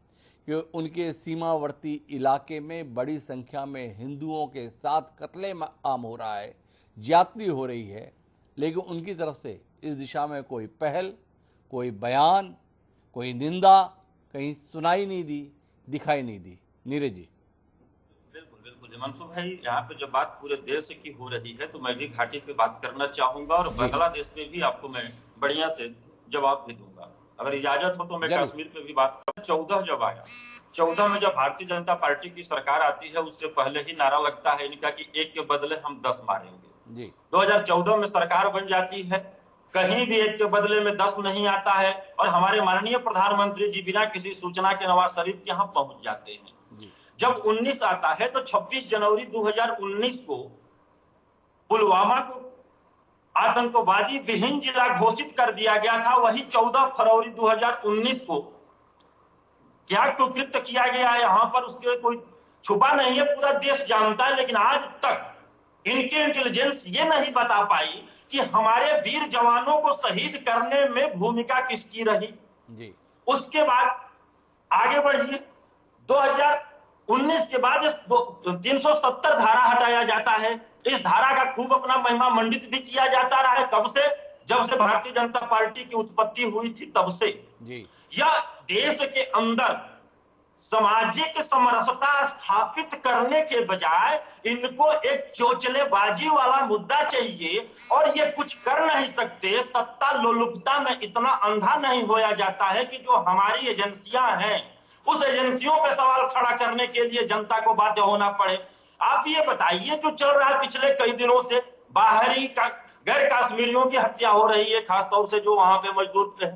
कि उनके सीमावर्ती इलाके में बड़ी संख्या में हिंदुओं के साथ कत्ले आम हो रहा है, ज्यादती हो रही है, लेकिन उनकी तरफ से इस दिशा में कोई पहल, कोई बयान, कोई निंदा कहीं सुनाई नहीं दी, दिखाई नहीं दी। नीरज जी। बिल्कुल बिल्कुल, हिमांशु भाई, यहाँ पे जब बात पूरे देश की हो रही है तो मैं भी घाटी पे बात करना चाहूंगा और बांग्लादेश पे भी आपको मैं बढ़िया से जवाब भी दूंगा। अगर इजाजत हो तो मैं जरूर। कश्मीर पे भी बात करूँ। 14 जब आया, 14 में जब भारतीय जनता पार्टी की सरकार आती है उससे पहले ही नारा लगता है इनका कि एक के बदले हम 10 मारेंगे। जी 2014 में सरकार बन जाती है, कहीं भी एक के बदले में 10 नहीं आता है और हमारे माननीय प्रधानमंत्री जी बिना किसी सूचना के नवाज शरीफ के यहाँ पहुंच जाते हैं। जब 19 आता है तो 26 जनवरी 2019 को पुलवामा को आतंकवादी विहीन जिला घोषित कर दिया गया था। वही 14 फरवरी 2019 को क्या कुकृत्य किया गया है यहाँ पर उसके कोई छुपा नहीं है, पूरा देश जानता है। लेकिन आज तक इनकी इंटेलिजेंस ये नहीं बता पाई कि हमारे वीर जवानों को शहीद करने में भूमिका किसकी रही। जी उसके बाद आगे बढ़िए, 2019 के बाद इस 370 धारा हटाया जाता है। इस धारा का खूब अपना महिमा मंडित भी किया जाता रहा है। कब से? जब से भारतीय जनता पार्टी की उत्पत्ति हुई थी तब से। जी यह देश के अंदर सामाजिक समरसता स्थापित करने के बजाय इनको एक चोचलेबाजी वाला मुद्दा चाहिए और ये कुछ कर नहीं सकते। सत्ता लोलुपता में इतना अंधा नहीं होया जाता है कि जो हमारी एजेंसियां हैं उस एजेंसियों पे सवाल खड़ा करने के लिए जनता को बाध्य होना पड़े। आप ये बताइए जो चल रहा है पिछले कई दिनों से, बाहरी गैर कश्मीरियों की हत्या हो रही है, खासतौर से जो वहां पे मजदूर है।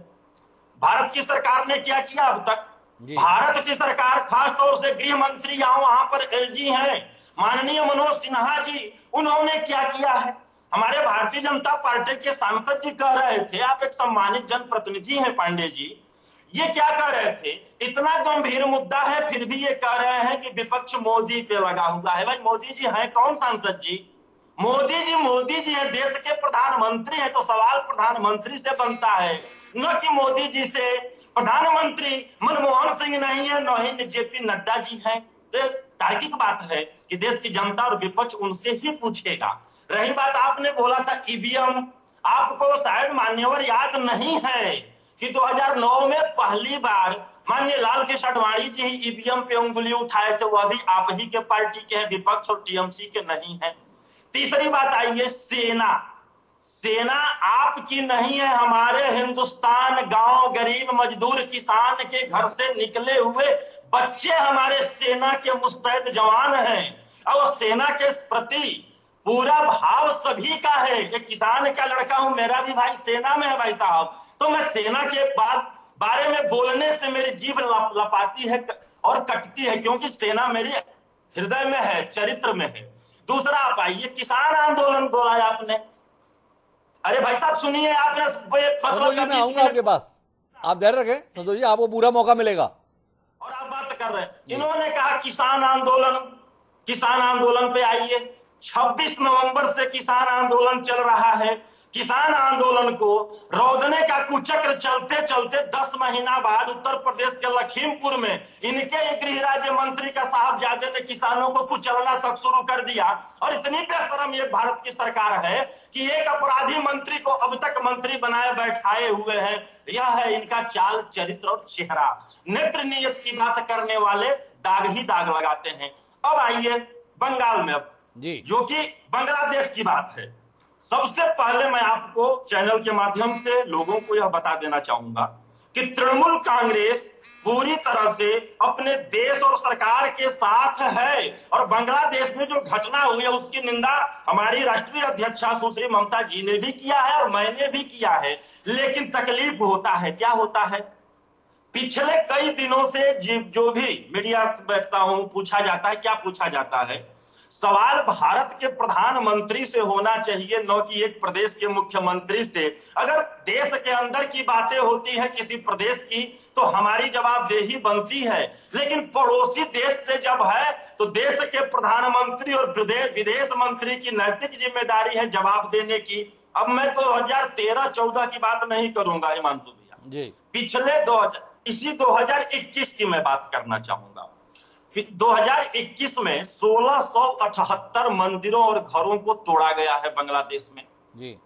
भारत की सरकार ने क्या किया अब तक? भारत की सरकार, खासतौर से गृह मंत्री वहां पर एलजी हैं माननीय मनोज सिन्हा जी, उन्होंने क्या किया है? हमारे भारतीय जनता पार्टी के सांसद जी कह रहे थे, आप एक सम्मानित जनप्रतिनिधि हैं पांडे जी, ये क्या कह रहे थे? इतना गंभीर मुद्दा है फिर भी ये कह रहे हैं कि विपक्ष मोदी पे लगा हुआ है। भाई मोदी जी हैं कौन सांसद जी? मोदी जी हैं, देश के प्रधानमंत्री हैं, तो सवाल प्रधानमंत्री से बनता है, न कि मोदी जी से। प्रधानमंत्री मनमोहन सिंह नहीं है, न ही जेपी नड्डा जी हैं। तो तार्किक बात है कि देश की जनता और विपक्ष उनसे ही पूछेगा। रही बात आपने बोला था ईवीएम, आपको शायद मान्यवर याद नहीं है कि 2009 में पहली बार माननीय लाल कृष्ण आडवाणी जी ईवीएम पे उंगली उठाए थे, वह भी आप ही के पार्टी के हैं, विपक्ष और टीएमसी के नहीं है। तीसरी बात आई है सेना आपकी नहीं है। हमारे हिंदुस्तान गांव गरीब मजदूर किसान के घर से निकले हुए बच्चे हमारे सेना के मुस्तैद जवान हैं और सेना के प्रति पूरा भाव सभी का है। एक किसान का लड़का हूं, मेरा भी भाई सेना में है भाई साहब, तो मैं सेना के बारे में बोलने से मेरी जीभ लपाती है और कटती है, क्योंकि सेना मेरे हृदय में है, चरित्र में है। दूसरा आप आइए, किसान आंदोलन बोला है आपने। अरे भाई साहब सुनिए, आपने संतोष जी मैं आऊंगा आपके पास, आप धैर्य रखें संतोष जी, आपको पूरा मौका मिलेगा। और आप बात कर रहे हैं, इन्होंने कहा किसान आंदोलन पे आइए। 26 नवंबर से किसान आंदोलन चल रहा है। किसान आंदोलन को रोकने का कुचक्र चलते चलते 10 महीना बाद उत्तर प्रदेश के लखीमपुर में इनके गृह राज्य मंत्री का साहबजादे ने किसानों को कुचलना तक शुरू कर दिया। और इतनी बेशरम ये भारत की सरकार है कि एक अपराधी मंत्री को अब तक मंत्री बनाए बैठाए हुए हैं। यह है इनका चाल चरित्र और चेहरा। नेत्र नियत की बात करने वाले दाग ही दाग लगाते हैं। अब आइए बंगाल में, अब जी जो कि बांग्लादेश की बात है। सबसे पहले मैं आपको चैनल के माध्यम से लोगों को यह बता देना चाहूंगा कि तृणमूल कांग्रेस पूरी तरह से अपने देश और सरकार के साथ है और बांग्लादेश में जो घटना हुई है उसकी निंदा हमारी राष्ट्रीय अध्यक्षा सुश्री ममता जी ने भी किया है और मैंने भी किया है। लेकिन तकलीफ होता है, क्या होता है? पिछले कई दिनों से जो भी मीडिया से बैठता हूं, पूछा जाता है, क्या पूछा जाता है? सवाल भारत के प्रधानमंत्री से होना चाहिए, न कि एक प्रदेश के मुख्यमंत्री से। अगर देश के अंदर की बातें होती है किसी प्रदेश की तो हमारी जवाबदेही बनती है, लेकिन पड़ोसी देश से जब है तो देश के प्रधानमंत्री और विदेश मंत्री की नैतिक जिम्मेदारी है जवाब देने की। अब मैं 2013-14 की बात नहीं करूंगा हिमांशु भैया, पिछले 2021 की मैं बात करना चाहूंगा। 2021 में 1678 मंदिरों और घरों को तोड़ा गया है बांग्लादेश में। जी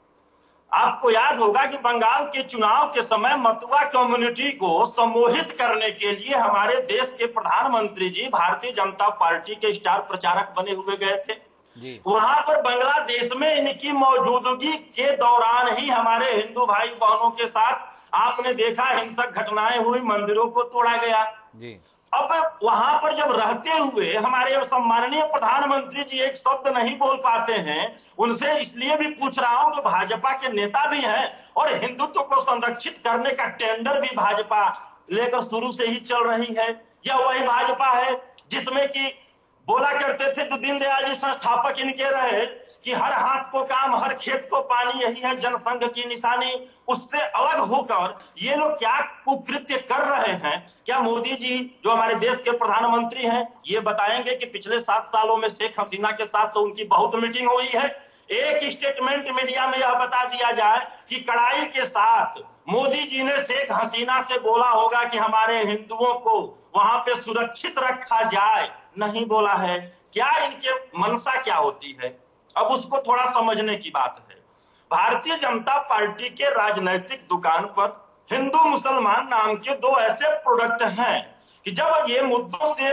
आपको याद होगा कि बंगाल के चुनाव के समय मतुआ कम्युनिटी को सम्मोहित करने के लिए हमारे देश के प्रधानमंत्री जी भारतीय जनता पार्टी के स्टार प्रचारक बने हुए गए थे। वहां पर बांग्लादेश में इनकी मौजूदगी के दौरान ही हमारे हिंदू भाई बहनों के साथ आपने देखा हिंसक घटनाएं हुई, मंदिरों को तोड़ा गया। अब वहां पर जब रहते हुए हमारे सम्माननीय प्रधानमंत्री जी एक शब्द नहीं बोल पाते हैं, उनसे इसलिए भी पूछ रहा हूं कि भाजपा के नेता भी हैं और हिंदुत्व को संरक्षित करने का टेंडर भी भाजपा लेकर शुरू से ही चल रही है। यह वही भाजपा है जिसमें कि बोला करते थे जो दीनदयाल जी संस्थापक इनके रहे कि हर हाथ को काम हर खेत को पानी, यही है जनसंघ की निशानी। उससे अलग होकर ये लोग क्या कुकृत्य कर रहे हैं? क्या मोदी जी जो हमारे देश के प्रधानमंत्री हैं ये बताएंगे कि पिछले 7 सालों में शेख हसीना के साथ तो उनकी बहुत मीटिंग हुई है? एक स्टेटमेंट मीडिया में यह बता दिया जाए कि कड़ाई के साथ मोदी जी ने शेख हसीना से बोला होगा कि हमारे हिंदुओं को वहां पे सुरक्षित रखा जाए, नहीं बोला है। क्या इनके मनसा क्या होती है? अब उसको थोड़ा समझने की बात है। भारतीय जनता पार्टी के राजनीतिक दुकान पर हिंदू मुसलमान नाम के 2 ऐसे प्रोडक्ट हैं कि जब ये मुद्दों से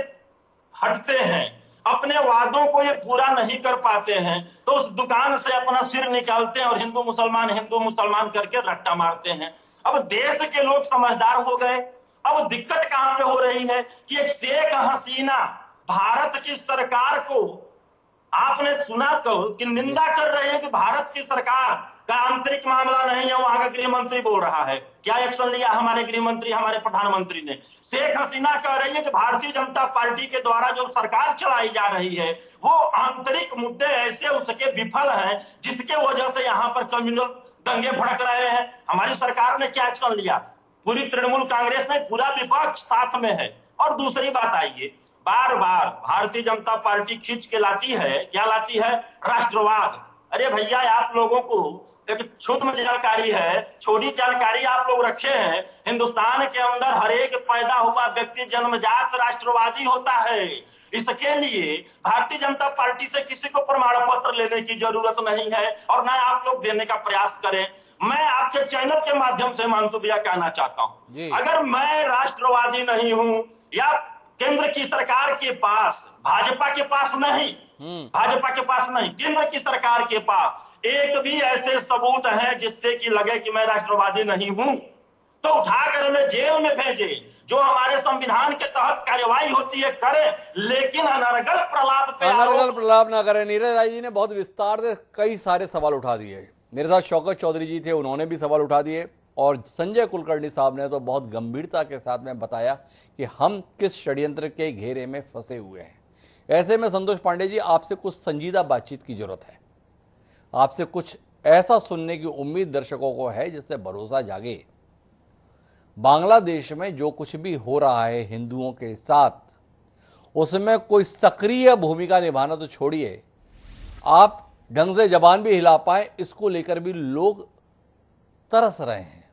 हटते हैं, अपने वादों को ये पूरा नहीं कर पाते हैं, तो उस दुकान से अपना सिर निकालते हैं और हिंदू मुसलमान करके रट्टा मारते हैं। अब देश के लोग समझदार हो गए। अब दिक्कत कहां पे हो रही है कि एक शेख हसीना भारत की सरकार को आपने सुना तो कि निंदा कर रहे हैं कि भारत की सरकार का आंतरिक मामला नहीं है, वहां का गृह मंत्री बोल रहा है। क्या एक्शन लिया हमारे गृह मंत्री, हमारे प्रधानमंत्री ने? शेख हसीना कह रही है कि भारतीय जनता पार्टी के द्वारा जो सरकार चलाई जा रही है वो आंतरिक मुद्दे ऐसे उसके विफल हैं जिसके वजह से यहाँ पर कम्युनल दंगे भड़क रहे हैं। हमारी सरकार ने क्या एक्शन लिया? पूरी तृणमूल कांग्रेस में पूरा विपक्ष साथ में है। और दूसरी बात आइए, बार बार भारतीय जनता पार्टी खींच के लाती है, क्या लाती है? राष्ट्रवाद। अरे भैया आप लोगों को एक क्षुद्र जानकारी है, छोटी जानकारी आप लोग रखे हैं। हिंदुस्तान के अंदर हर एक पैदा हुआ व्यक्ति जन्मजात राष्ट्रवादी होता है। इसके लिए भारतीय जनता पार्टी से किसी को प्रमाण पत्र लेने की जरूरत नहीं है और न आप लोग देने का प्रयास करें। मैं आपके चैनल के माध्यम से मानसू भैया कहना चाहता हूं, अगर मैं राष्ट्रवादी नहीं हूं या केंद्र की सरकार के पास, भाजपा के पास नहीं, केंद्र की सरकार के पास एक भी ऐसे सबूत हैं जिससे कि लगे कि मैं राष्ट्रवादी नहीं हूं, तो उठाकर उन्हें जेल में भेजे। जो हमारे संविधान के तहत कार्यवाही होती है करें, लेकिन अनर्गल प्रलाप ना करें। नीरज राय जी ने बहुत विस्तार से कई सारे सवाल उठा दिए। मेरे साथ शौकत चौधरी जी थे, उन्होंने भी सवाल उठा दिए और संजय कुलकर्णी साहब ने तो बहुत गंभीरता के साथ में बताया कि हम किस षड्यंत्र के घेरे में फंसे हुए हैं। ऐसे में संतोष पांडे जी, आपसे कुछ संजीदा बातचीत की जरूरत है। आपसे कुछ ऐसा सुनने की उम्मीद दर्शकों को है जिससे भरोसा जागे। बांग्लादेश में जो कुछ भी हो रहा है हिंदुओं के साथ, उसमें कोई सक्रिय भूमिका निभाना तो छोड़िए, आप ढंग से जबान भी हिला पाए, इसको लेकर भी लोग तरस रहे हैं।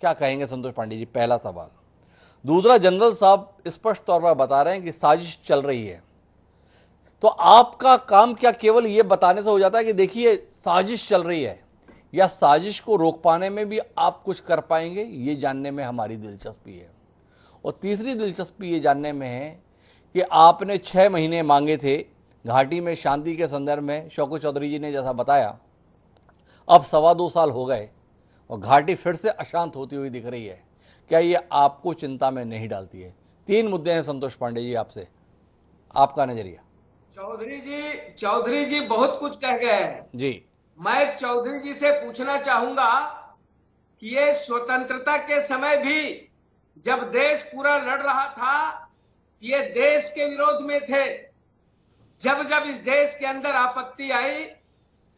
क्या कहेंगे संतोष पांडे जी? पहला सवाल। दूसरा, जनरल साहब स्पष्ट तौर पर बता रहे हैं कि साजिश चल रही है, तो आपका काम क्या केवल यह बताने से हो जाता है कि देखिए साजिश चल रही है, या साजिश को रोक पाने में भी आप कुछ कर पाएंगे? ये जानने में हमारी दिलचस्पी है। और तीसरी दिलचस्पी ये जानने में है कि आपने 6 महीने मांगे थे घाटी में शांति के संदर्भ में। शौकत चौधरी जी ने जैसा बताया, अब 2.25 साल हो गए और घाटी फिर से अशांत होती हुई दिख रही है। क्या ये आपको चिंता में नहीं डालती है? 3 मुद्दे हैं संतोष पांडे जी, आपसे आपका नजरिया। चौधरी जी बहुत कुछ कह गए हैं जी। मैं चौधरी जी से पूछना चाहूंगा कि ये स्वतंत्रता के समय भी जब देश पूरा लड़ रहा था, ये देश के विरोध में थे। जब जब इस देश के अंदर आपत्ति आई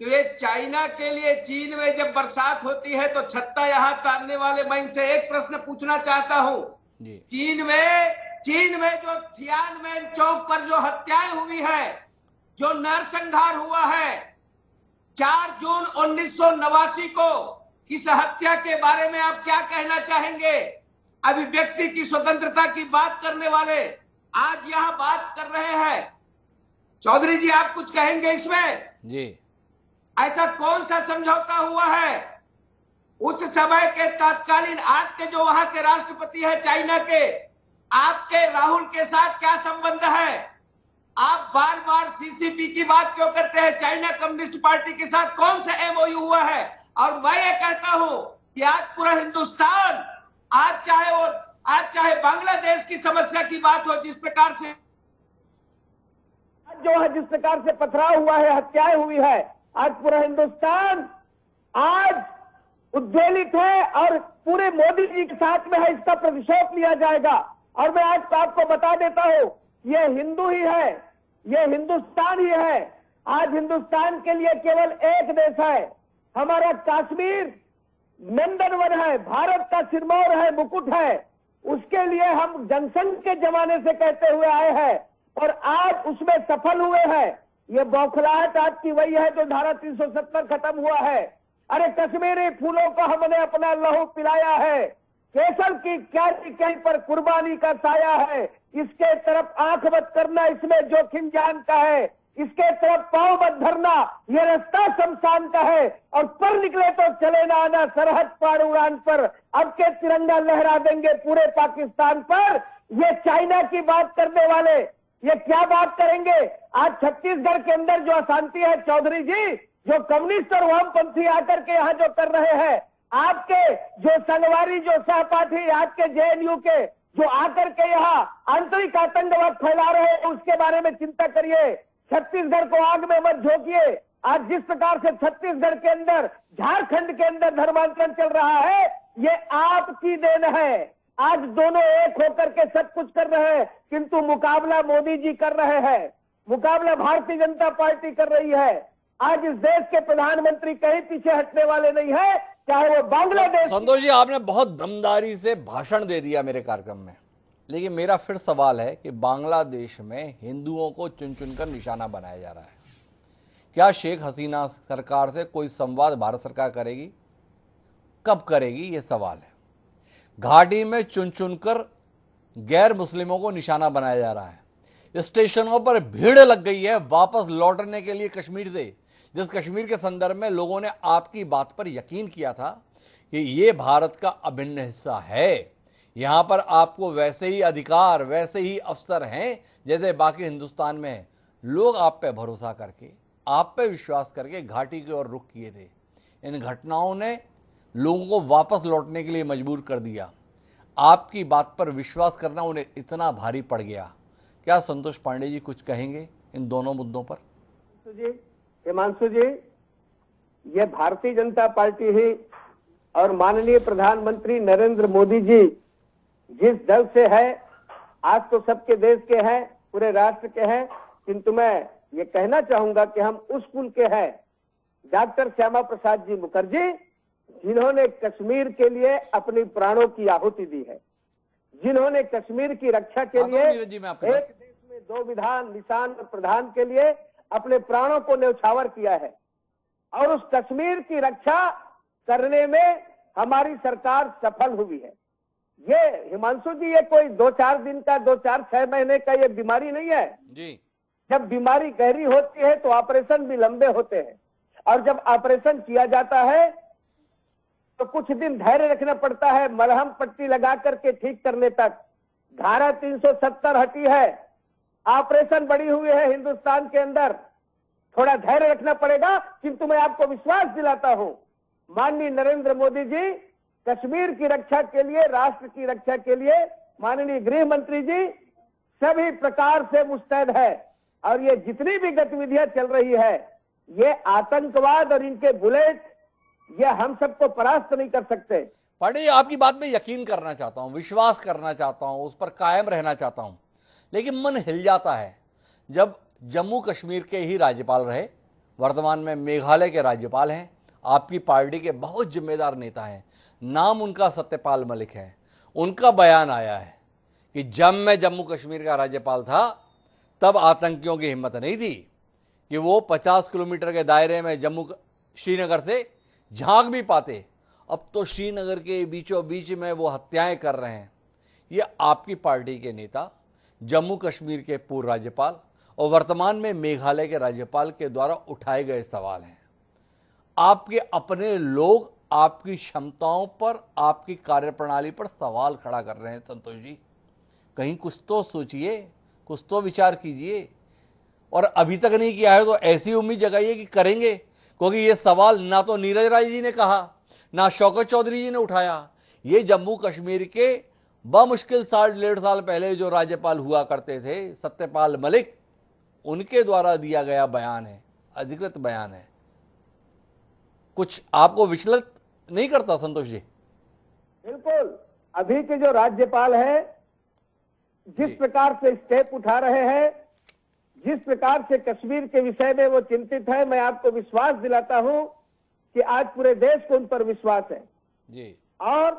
तो ये चाइना के लिए, चीन में जब बरसात होती है तो छत्ता यहां तारने वाले, मैं इनसे एक प्रश्न पूछना चाहता हूं। चीन में जो थियानमेन चौक पर जो हत्याएं हुई है, जो नरसंहार हुआ है 4 जून 1989 को, इस हत्या के बारे में आप क्या कहना चाहेंगे? अभिव्यक्ति की स्वतंत्रता की बात करने वाले आज यहां बात कर रहे हैं। चौधरी जी आप कुछ कहेंगे इसमें? जी। ऐसा कौन सा समझौता हुआ है? उस समय के तत्कालीन आज के जो वहां के राष्ट्रपति है चाइना के, आपके राहुल के साथ क्या संबंध है? आप बार बार सीसीपी की बात क्यों करते हैं? चाइना कम्युनिस्ट पार्टी के साथ कौन सा एमओयू हुआ है? और मैं ये कहता हूं कि आज पूरा हिंदुस्तान, आज चाहे बांग्लादेश की समस्या की बात हो, जिस प्रकार से जो है, जिस प्रकार से पथराव हुआ है, हत्याएं हुई है, आज पूरा हिंदुस्तान आज उद्वेलित है और पूरे मोदी जी के साथ में है। इसका प्रतिशोध लिया जाएगा। और मैं आज आपको बता देता हूं, ये हिंदू ही है, ये हिंदुस्तान ही है। आज हिंदुस्तान के लिए केवल एक देश है, हमारा कश्मीर नंदन वन है, भारत का सिरमौर है, मुकुट है। उसके लिए हम जनसंघ के जमाने से कहते हुए आए हैं और आज उसमें सफल हुए हैं। ये बौखलाहट आपकी वही है जो धारा 370 खत्म हुआ है। अरे कश्मीरी फूलों को हमने अपना लहू पिलाया है, केसर की क्यारी कहीं पर कुर्बानी का साया है। इसके तरफ आंख मत करना, इसमें जोखिम जान का है। इसके तरफ पांव मत धरना, ये रास्ता शमशान का है। और पर निकले तो चले ना आना, सरहद पार उड़ान पर अब के तिरंगा लहरा देंगे पूरे पाकिस्तान पर। ये चाइना की बात करने वाले ये क्या बात करेंगे? आज छत्तीसगढ़ के अंदर जो अशांति है, चौधरी जी, जो कम्युनिस्ट और वामपंथी आकर के यहाँ जो कर रहे हैं, आपके जो संगवारी, जो सहपाठी, आपके जेएनयू के जो आकर के यहाँ आंतरिक आतंकवाद फैला रहे हैं, उसके बारे में चिंता करिए। छत्तीसगढ़ को आग में मत झोंकिए। आज जिस प्रकार से छत्तीसगढ़ के अंदर, झारखंड के अंदर धर्मांतरण चल रहा है, ये आपकी देन है। आज दोनों एक होकर के सब कुछ कर रहे हैं, किंतु मुकाबला मोदी जी कर रहे हैं, मुकाबला भारतीय जनता पार्टी कर रही है। आज इस देश के प्रधानमंत्री कहीं पीछे हटने वाले नहीं है, चाहे वो बांग्लादेश। संतोष जी, आपने बहुत दमदारी से भाषण दे दिया मेरे कार्यक्रम में, लेकिन मेरा फिर सवाल है कि बांग्लादेश में हिंदुओं को चुन चुनकर निशाना बनाया जा रहा है। क्या शेख हसीना सरकार से कोई संवाद भारत सरकार करेगी? कब करेगी, ये सवाल है। घाटी में चुन चुनकर गैर मुस्लिमों को निशाना बनाया जा रहा है। स्टेशनों पर भीड़ लग गई है वापस लौटने के लिए कश्मीर से, जिस कश्मीर के संदर्भ में लोगों ने आपकी बात पर यकीन किया था कि ये भारत का अभिन्न हिस्सा है, यहां पर आपको वैसे ही अधिकार, वैसे ही अवसर हैं जैसे बाकी हिंदुस्तान में है। लोग आप पे भरोसा करके, आप पे विश्वास करके घाटी की ओर रुख किए थे। इन घटनाओं ने लोगों को वापस लौटने के लिए मजबूर कर दिया। आपकी बात पर विश्वास करना उन्हें इतना भारी पड़ गया। क्या संतोष पांडे जी कुछ कहेंगे इन दोनों मुद्दों पर? हिमांशु जी, ये भारतीय जनता पार्टी ही और माननीय प्रधानमंत्री नरेंद्र मोदी जी जिस दल से है, आज तो सबके देश के हैं, पूरे राष्ट्र के हैं, किंतु मैं ये कहना चाहूंगा कि हम उस कुल के हैं, डॉक्टर श्यामा प्रसाद जी मुखर्जी, जिन्होंने कश्मीर के लिए अपनी प्राणों की आहुति दी है, जिन्होंने कश्मीर की रक्षा के लिए एक देश में दो विधान, निशान और प्रधान के लिए अपने प्राणों को न्यौछावर किया है। और उस कश्मीर की रक्षा करने में हमारी सरकार सफल हुई है। ये हिमांशु जी, ये कोई 2-4 दिन का, 2-4-6 महीने का ये बीमारी नहीं है जी। जब बीमारी गहरी होती है तो ऑपरेशन भी लंबे होते हैं, और जब ऑपरेशन किया जाता है तो कुछ दिन धैर्य रखना पड़ता है, मलहम पट्टी लगा करके ठीक करने तक। धारा 370 हटी है, ऑपरेशन बढ़ी हुई है हिंदुस्तान के अंदर, थोड़ा धैर्य रखना पड़ेगा। किंतु मैं आपको विश्वास दिलाता हूं, माननीय नरेंद्र मोदी जी कश्मीर की रक्षा के लिए, राष्ट्र की रक्षा के लिए, माननीय गृह मंत्री जी सभी प्रकार से मुस्तैद है। और ये जितनी भी गतिविधियां चल रही है, ये आतंकवाद और इनके बुलेट, ये हम सबको परास्त नहीं कर सकते। पांडे, आपकी बात में यकीन करना चाहता हूं, विश्वास करना चाहता हूं, उस पर कायम रहना चाहता हूं, लेकिन मन हिल जाता है जब जम्मू कश्मीर के ही राज्यपाल रहे, वर्तमान में मेघालय के राज्यपाल हैं, आपकी पार्टी के बहुत जिम्मेदार नेता हैं, नाम उनका सत्यपाल मलिक है। उनका बयान आया है कि जब मैं जम्मू कश्मीर का राज्यपाल था तब आतंकियों की हिम्मत नहीं थी कि वो 50 किलोमीटर के दायरे में जम्मू श्रीनगर से झांक भी पाते। अब तो श्रीनगर के बीचों बीच में वो हत्याएं कर रहे हैं। ये आपकी पार्टी के नेता, जम्मू कश्मीर के पूर्व राज्यपाल और वर्तमान में मेघालय के राज्यपाल के द्वारा उठाए गए सवाल हैं। आपके अपने लोग आपकी क्षमताओं पर, आपकी कार्यप्रणाली पर सवाल खड़ा कर रहे हैं। संतोष जी, कहीं कुछ तो सोचिए, कुछ तो विचार कीजिए, और अभी तक नहीं किया है तो ऐसी उम्मीद जगाइए कि करेंगे, क्योंकि ये सवाल ना तो नीरज राय जी ने कहा, ना शौकत चौधरी जी ने उठाया। ये जम्मू कश्मीर के बमुश्किल 1.5 साल पहले जो राज्यपाल हुआ करते थे सत्यपाल मलिक, उनके द्वारा दिया गया बयान है, अधिकृत बयान है। कुछ आपको विचलित नहीं करता संतोष जी? बिल्कुल। अभी के जो राज्यपाल है, जिस प्रकार से स्टेप उठा रहे हैं, जिस प्रकार से कश्मीर के विषय में वो चिंतित है, मैं आपको विश्वास दिलाता हूं कि आज पूरे देश को उन पर विश्वास है जी। और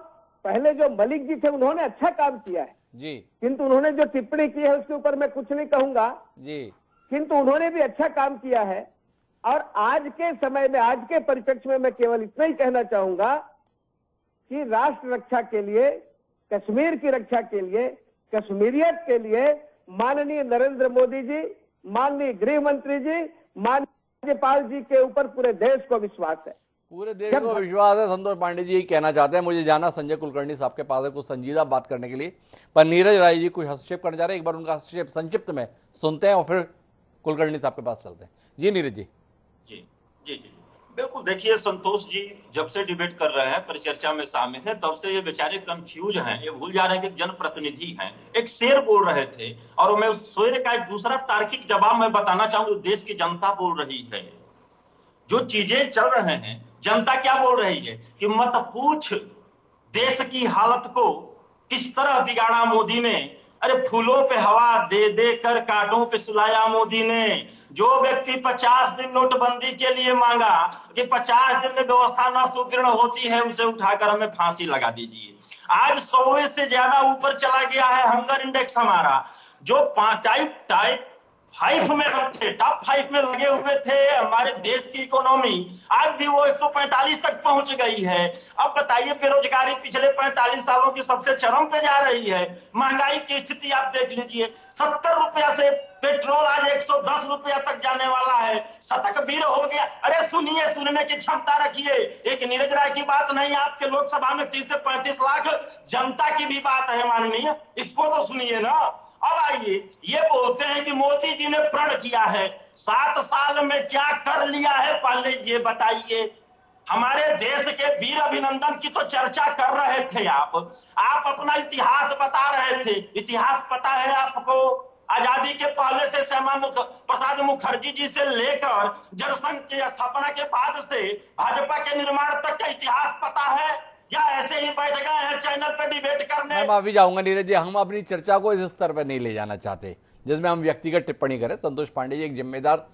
पहले जो मलिक जी थे उन्होंने अच्छा काम किया है जी किंतु उन्होंने जो टिप्पणी की है उसके ऊपर मैं कुछ नहीं कहूंगा जी, किंतु उन्होंने भी अच्छा काम किया है। और आज के समय में, आज के परिप्रेक्ष्य में मैं केवल इतना ही कहना चाहूंगा कि राष्ट्र रक्षा के लिए, कश्मीर की रक्षा के लिए, कश्मीरियत के लिए माननीय नरेंद्र मोदी जी, माननीय गृह मंत्री जी, माननीय राज्यपाल जी के ऊपर पूरे देश को विश्वास है। पूरे देश को विश्वास है। संतोष पांडे जी यही कहना चाहते हैं। मुझे जाना संजय कुलकर्णी साहब के पास है कुछ संजीदा बात करने के लिए, पर नीरज राय जी कुछ हस्तक्षेप करने जा रहे हैं। एक बार उनका हस्तक्षेप संक्षिप्त में सुनते हैं और फिर कुलकर्णी साहब के पास चलते हैं। जी नीरज जी। जी जी जी बिल्कुल। देखिए संतोष जी जब से डिबेट कर रहे हैं, परिचर्चा में शामिल हैं, तब से ये बेचारे कंफ्यूज हैं। ये भूल जा रहे हैं कि जनप्रतिनिधि हैं। एक शेर बोल रहे थे और मैं उस शेर का एक दूसरा तार्किक जवाब मैं बताना चाहूंगा। देश की जनता बोल रही है, जो चीजें चल रहे हैं, जनता क्या बोल रही है कि मत पूछ देश की हालत को किस तरह बिगाड़ा मोदी ने। अरे फूलों पे हवा दे दे कर कांटों पे सुलाया मोदी ने। जो व्यक्ति 50 दिन नोटबंदी के लिए मांगा कि 50 दिन में व्यवस्था न सुदृढ़ होती है, उसे उठाकर हमें फांसी लगा दीजिए। आज 100 से ज्यादा ऊपर चला गया है हंगर इंडेक्स हमारा। जो टाइप 5 में हम थे, टॉप 5 में लगे हुए थे हमारे देश की इकोनॉमी, आज भी वो 145 तक पहुंच गई है। अब बताइए, बेरोजगारी पिछले 45 सालों की सबसे चरम पे जा रही है। महंगाई की स्थिति आप देख लीजिए, 70 रुपया से पेट्रोल आज 110 रुपया तक जाने वाला है। शतक वीर हो गया। अरे सुनिए, सुनने की क्षमता रखिए। एक नीरज राय की बात नहीं, आपके लोकसभा में 30 से 35 लाख जनता की भी बात है माननीय, इसको तो सुनिए ना। अब आइए, ये बोलते हैं कि मोदी जी ने प्रण किया है, 7 साल में क्या कर लिया है पहले ये बताइए। हमारे देश के वीर अभिनंदन की तो चर्चा कर रहे थे आप अपना इतिहास बता रहे थे। इतिहास पता है आपको? आजादी के पहले से श्यामा प्रसाद मुखर्जी जी से लेकर जनसंघ की स्थापना के बाद से भाजपा के निर्माण तक का इतिहास पता है या ऐसे ही बैठ गए हैं चैनल पे डिबेट करने? मैं माफी चाहूंगा नीरज जी, हम अपनी चर्चा को इस स्तर पर नहीं ले जाना चाहते जिसमें हम व्यक्तिगत टिप्पणी करें। संतोष पांडे जी एक जिम्मेदार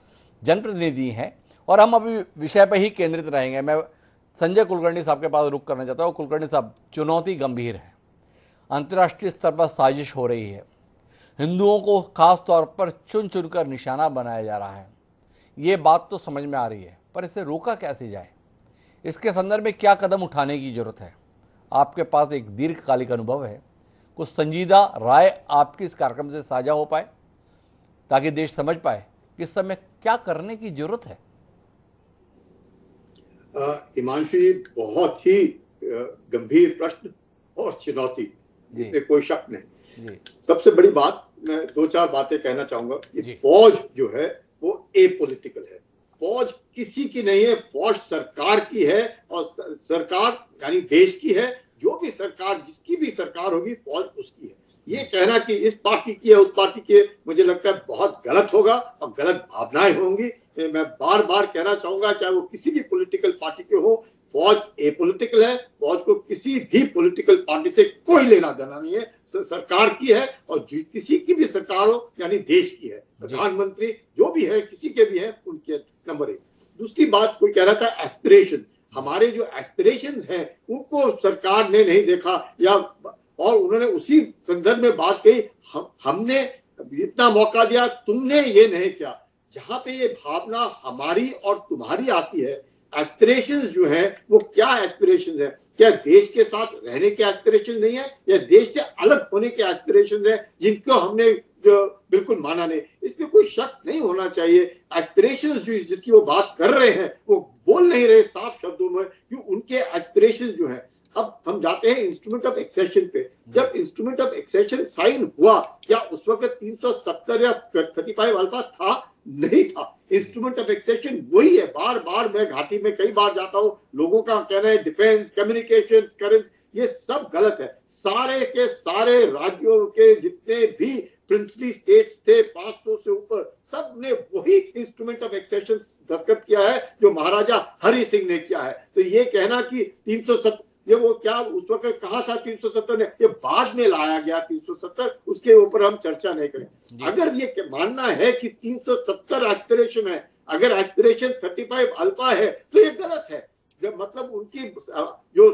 जनप्रतिनिधि हैं और हम अभी विषय पर ही केंद्रित रहेंगे। मैं संजय कुलकर्णी साहब के पास रुख करना चाहता हूँ। कुलकर्णी साहब, चुनौती गंभीर है, अंतर्राष्ट्रीय स्तर पर साजिश हो रही है, हिंदुओं को खास तौर पर चुन चुनकर निशाना बनाया जा रहा है। ये बात तो समझ में आ रही है, पर इसे रोका कैसे जाए? इसके संदर्भ में क्या कदम उठाने की जरूरत है? आपके पास एक दीर्घकालिक अनुभव है, कुछ संजीदा राय आपकी इस कार्यक्रम से साझा हो पाए ताकि देश समझ पाए कि इस समय क्या करने की जरूरत है। हिमांशु जी, बहुत ही गंभीर प्रश्न और चुनौती, इसमें कोई शक नहीं। सबसे बड़ी बात, मैं 2-4 बातें कहना चाहूंगा कि फौज जो है वो एपॉलिटिकल है। फौज किसी की नहीं है, फौज सरकार की है और सरकार यानी देश की है। जो भी सरकार, जिसकी भी सरकार होगी, फौज उसकी है। ये कहना कि इस पार्टी की है, उस पार्टी की है, मुझे लगता है बहुत गलत होगा और गलत भावनाएं होंगी। मैं बार बार कहना चाहूंगा, चाहे वो किसी भी पॉलिटिकल पार्टी के हो, फौज एपॉलिटिकल है। फौज को किसी भी पॉलिटिकल पार्टी से कोई लेना देना नहीं है, सरकार की है और किसी की भी सरकार हो यानी देश की है। प्रधानमंत्री जो भी है, किसी के भी है, उनके नंबर 1। दूसरी बात, कोई कह रहा था एस्पिरेशन, हमारे जो एस्पिरेशंस हैं उनको सरकार ने नहीं देखा, या और उन्होंने उसी संदर्भ में बात कही, हमने इतना मौका दिया, तुमने ये नहीं किया। जहां पे ये भावना हमारी और तुम्हारी आती है, एस्पिरेशंस जो है वो क्या एस्पिरेशंस है? क्या देश के साथ रहने के एस्पिरेशन नहीं है या देश से अलग होने के एस्पिरेशन है, जिनको हमने जो बिल्कुल माना नहीं, इसमें कोई शक नहीं होना चाहिए। एस्पिरेशंस जो जिसकी वो बात कर रहे हैं वो बोल नहीं रहे साफ शब्दों में कि उनके एस्पिरेशंस जो है। अब हम जाते हैं इंस्ट्रूमेंट ऑफ एक्सेशन पे। जब इंस्ट्रूमेंट ऑफ एक्सेशन साइन हुआ, क्या उस वक्त 370 या 35 अल्फा था? नहीं था। इंस्ट्रूमेंट ऑफ एक्सेशन वही है। बार बार मैं घाटी में कई बार जाता हूं, लोगों का कहना है डिफेंस, कम्युनिकेशन, करेंसी, ये सब गलत है। सारे के सारे राज्यों के जितने भी प्रिंसली स्टेट्स थे 500 से ऊपर, सब ने वही इंस्ट्रूमेंट ऑफ एक्सेशन दस्तखत किया है जो महाराजा हरि सिंह ने किया है। तो ये कहना कि 370, ये वो क्या उस वक्त कहा था 370 ने, ये बाद में लाया गया 370, उसके ऊपर हम चर्चा नहीं करें। अगर ये मानना है कि 370 एस्पिरेशन है, अगर एस्पिरेशन 35 अल्फा है, तो ये गलत है। जब मतलब उनकी जो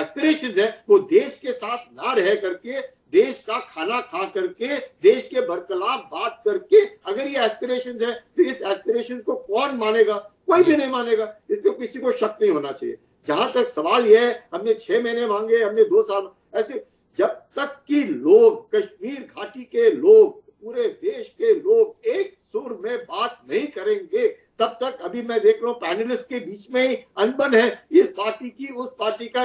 एस्पिरेशंस है वो देश के साथ ना रह करके, देश का खाना खा करके, देश के बरकलाफ बात करके अगर ये एस्पिरेशंस है, तो इस एस्पिरेशन को कौन मानेगा? कोई भी नहीं मानेगा। इसमें किसी को शक नहीं होना चाहिए। जहां तक सवाल यह है, हमने 6 महीने मांगे, हमने 2 साल, ऐसे जब तक कि लोग, कश्मीर घाटी के लोग, पूरे देश के लोग एक सुर में बात नहीं करेंगे, तब तक अभी मैं देख रहा हूं पैनलिस्ट के बीच में ही अनबन है, इस पार्टी की, उस पार्टी का,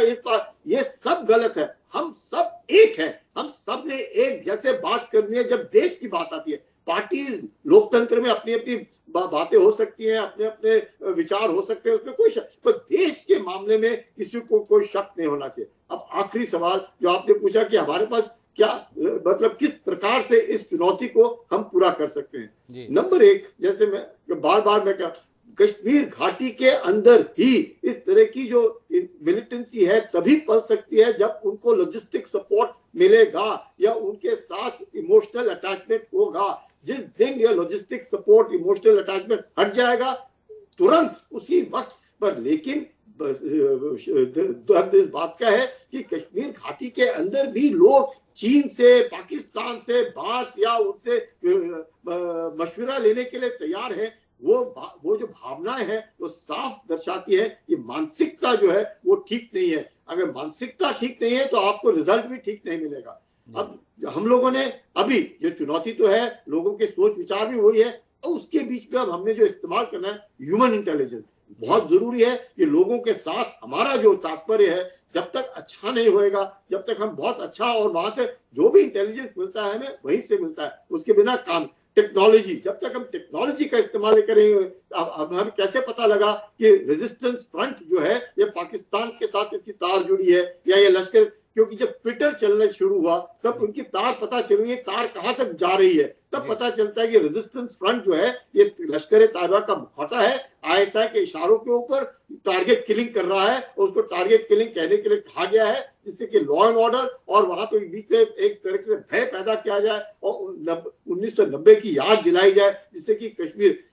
ये सब गलत है। हम सब एक हैं, हम सब ने एक जैसे बात करनी है। जब देश की बात आती है, पार्टी लोकतंत्र में अपनी अपनी बातें हो सकती हैं, अपने अपने विचार हो सकते हैं, उसमें कोई शक, पर देश के मामले में किसी को कोई शक नहीं होना चाहिए। अब आखिरी सवाल जो आपने पूछा कि हमारे पास क्या मतलब किस प्रकार से इस चुनौती को हम पूरा कर सकते हैं। नंबर 1, जैसे मैं बार बार मैं कहा, कश्मीर घाटी के अंदर ही इस तरह की जो मिलिटेंसी है तभी पल सकती है जब उनको लॉजिस्टिक सपोर्ट मिलेगा या उनके साथ इमोशनल अटैचमेंट होगा। जिस दिन ये लॉजिस्टिक सपोर्ट, इमोशनल अटैचमेंट हट जाएगा, तुरंत उसी वक्त पर, लेकिन दर्द इस बात का है कि कश्मीर घाटी के अंदर भी लोग चीन से, पाकिस्तान से बात या उनसे मशवरा लेने के लिए तैयार हैं। वो जो भावनाएं हैं वो साफ दर्शाती है कि मानसिकता जो है वो ठीक नहीं है। अगर मानसिकता ठीक नहीं है तो आपको रिजल्ट भी ठीक नहीं मिलेगा। अब हम लोगों ने अभी जो चुनौती तो है, लोगों के सोच विचार भी वही है, और उसके बीच में अब हमने जो इस्तेमाल करना है ह्यूमन इंटेलिजेंस, बहुत जरूरी है कि लोगों के साथ हमारा जो तात्पर्य है, जब तक अच्छा नहीं होएगा, जब तक हम बहुत अच्छा, और वहां से जो भी इंटेलिजेंस मिलता है हमें वहीं से मिलता है, उसके बिना काम। टेक्नोलॉजी, जब तक हम टेक्नोलॉजी का इस्तेमाल करेंगे, अब हमें कैसे पता लगा कि रेजिस्टेंस फ्रंट जो है ये पाकिस्तान के साथ इसकी तार जुड़ी है या ये लश्कर, क्योंकि जब ट्विटर चलना शुरू हुआ तब उनकी तार पता चली, ये तार कहां तक जा रही है, तब पता चलता है कि रेजिस्टेंस फ्रंट जो है ये लश्कर तैयबा का मुखौटा है, आईएसआई के इशारों के ऊपर टारगेट किलिंग कर रहा है, और उसको टारगेट किलिंग कहने के लिए कहा गया है, जिससे कि लॉ एंड ऑर्डर और वहां पे बीच में एक तरह से भय पैदा किया जाए और 1990 की याद दिलाई जाए, जिससे कि कश्मीर।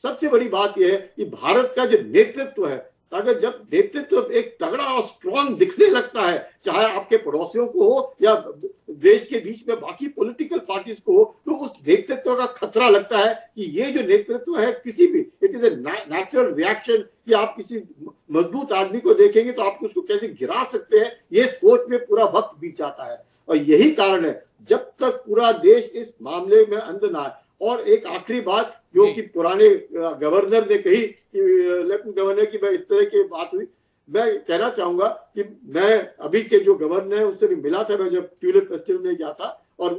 सबसे बड़ी बात यह है कि भारत का जो नेतृत्व है, अगर जब नेतृत्व एक तगड़ा और स्ट्रांग दिखने लगता है, चाहे आपके पड़ोसियों को हो या देश के बीच में बाकी पॉलिटिकल पार्टीज को हो, तो उस नेतृत्व का खतरा लगता है कि ये जो नेतृत्व है किसी भी, it is a natural reaction कि आप किसी मजबूत आदमी को देखेंगे तो आप उसको कैसे गिरा सकते हैं, ये सोच में पूरा वक्त बीत जाता है। और यही कारण है जब तक पूरा देश इस मामले में अंदर ना आए। और एक आखिरी बात जो कि पुराने गवर्नर ने कही, लेफ्टिनेंट गवर्नर की इस तरह की बात हुई, मैं कहना चाहूंगा कि मैं अभी के जो गवर्नर है उनसे भी मिला था, मैं जब ट्यूलिप फेस्टिवल में गया था, और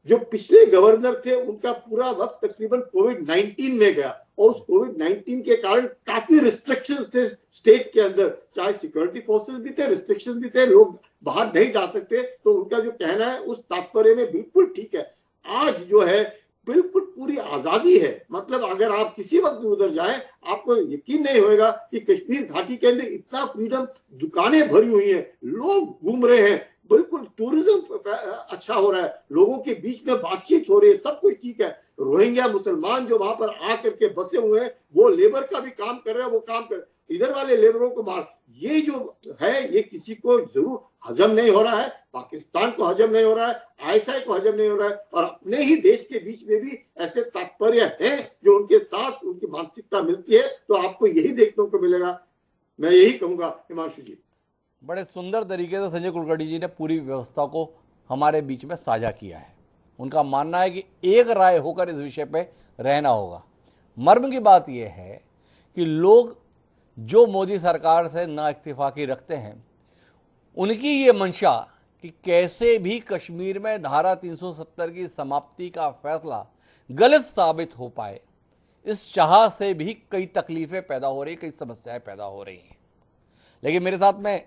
जो पिछले गवर्नर थे उनका पूरा वक्त तकरीबन कोविड-19 में गया, और उस कोविड-19 के कारण काफी रिस्ट्रिक्शंस थे स्टेट के अंदर, चाहे सिक्योरिटी फोर्सेस भी थे, रिस्ट्रिक्शंस भी थे, लोग बाहर नहीं जा सकते। तो उनका जो कहना है उस तात्पर्य में बिल्कुल ठीक है। आज जो है बिल्कुल पूरी आजादी है, मतलब अगर आप किसी वक्त भी उधर जाएं आपको यकीन नहीं होगा कि कश्मीर घाटी के अंदर इतना फ्रीडम, दुकानें भरी हुई हैं, लोग घूम रहे हैं, बिल्कुल टूरिज्म अच्छा हो रहा है, लोगों के बीच में बातचीत हो रही है, सब कुछ ठीक है। रोहिंग्या मुसलमान जो वहां पर आकर के बसे हुए हैं वो लेबर का भी काम कर रहे हैं, वो काम कर, इधर वाले लेबरों को मार, ये जो है ये किसी को जरूर हजम नहीं हो रहा है, पाकिस्तान को हजम नहीं हो रहा है, आईएसआई को हजम नहीं हो रहा है, और अपने ही देश के बीच में भी ऐसे तात्पर्य हैं जो उनके साथ उनकी मानसिकता मिलती है, तो आपको यही देखने को मिलेगा। मैं यही कहूंगा हिमांशु जी। बड़े सुंदर तरीके से संजय कुलकर्णी जी ने पूरी व्यवस्था को हमारे बीच में साझा किया है। उनका मानना है कि एक राय होकर इस विषय पे रहना होगा। मर्म की बात यह है कि लोग जो मोदी सरकार से ना इत्तेफाकी रखते हैं, उनकी ये मंशा कि कैसे भी कश्मीर में धारा 370 की समाप्ति का फैसला गलत साबित हो पाए, इस चाह से भी कई तकलीफें पैदा हो रही, कई समस्याएं पैदा हो रही हैं। लेकिन मेरे साथ में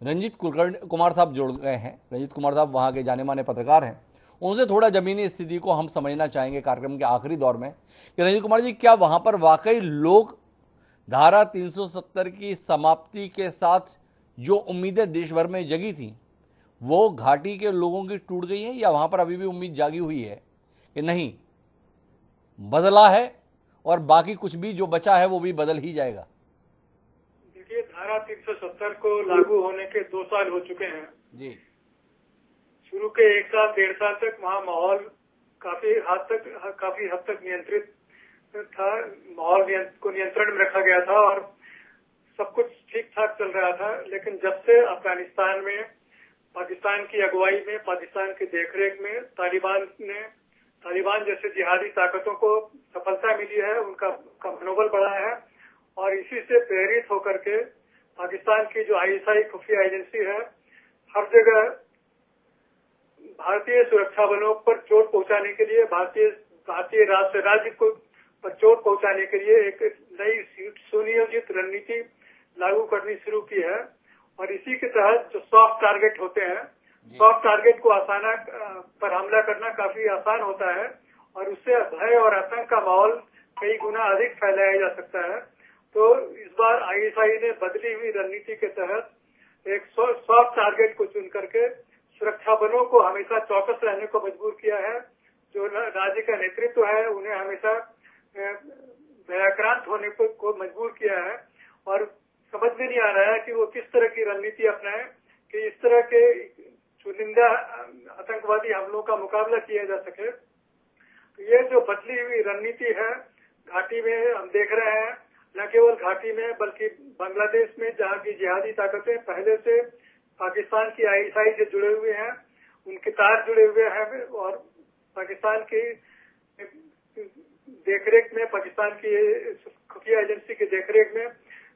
रंजीत कुमार साहब जुड़ गए हैं। रंजीत कुमार साहब वहाँ के जाने माने पत्रकार हैं। उनसे थोड़ा जमीनी स्थिति को हम समझना चाहेंगे कार्यक्रम के आखिरी दौर में कि रंजीत कुमार जी, क्या वहाँ पर वाकई लोग धारा 370 की समाप्ति के साथ जो उम्मीदें देश भर में जगी थी वो घाटी के लोगों की टूट गई है, या वहाँ पर अभी भी उम्मीद जागी हुई है कि नहीं, बदला है और बाकी कुछ भी जो बचा है वो भी बदल ही जाएगा? देखिए, धारा 370 को लागू होने के 2 साल हो चुके हैं जी। शुरू के 1 साल 1.5 साल तक वहाँ माहौल काफी हद तक नियंत्रित था। माहौल को नियंत्रण में रखा गया था और सब कुछ ठीक ठाक चल रहा था। लेकिन जब से अफगानिस्तान में पाकिस्तान की अगुवाई में, पाकिस्तान की देखरेख में तालिबान जैसे जिहादी ताकतों को सफलता मिली है, उनका मनोबल बढ़ा है और इसी से प्रेरित होकर के पाकिस्तान की जो ISI खुफिया एजेंसी है, हर जगह भारतीय सुरक्षा बलों पर चोट पहुंचाने के लिए, भारतीय राज्य को पर चोट पहुंचाने के लिए एक नई सुनियोजित रणनीति लागू करनी शुरू की है। और इसी के तहत जो सॉफ्ट टारगेट होते हैं, सॉफ्ट टारगेट को पर हमला करना काफी आसान होता है और उससे भय और आतंक का माहौल कई गुना अधिक फैलाया जा सकता है। तो इस बार ISI ने बदली हुई रणनीति के तहत एक सॉफ्ट टारगेट को चुन करके सुरक्षा बलों को हमेशा चौकस रहने को मजबूर किया है। जो राज्य का नेतृत्व है उन्हें हमेशा भयाक्रांत होने को मजबूर किया है और समझ में नहीं आ रहा है कि वो किस तरह की रणनीति अपनाए कि इस तरह के चुनिंदा आतंकवादी हमलों का मुकाबला किया जा सके। तो ये जो बदली हुई रणनीति है घाटी में हम देख रहे हैं, न केवल घाटी में बल्कि बांग्लादेश में, जहाँ की जिहादी ताकतें पहले से पाकिस्तान की ISI से जुड़े हुए हैं, उनके तार जुड़े हुए हैं और पाकिस्तान की देखरेख में, पाकिस्तान की खुफिया एजेंसी की देखरेख में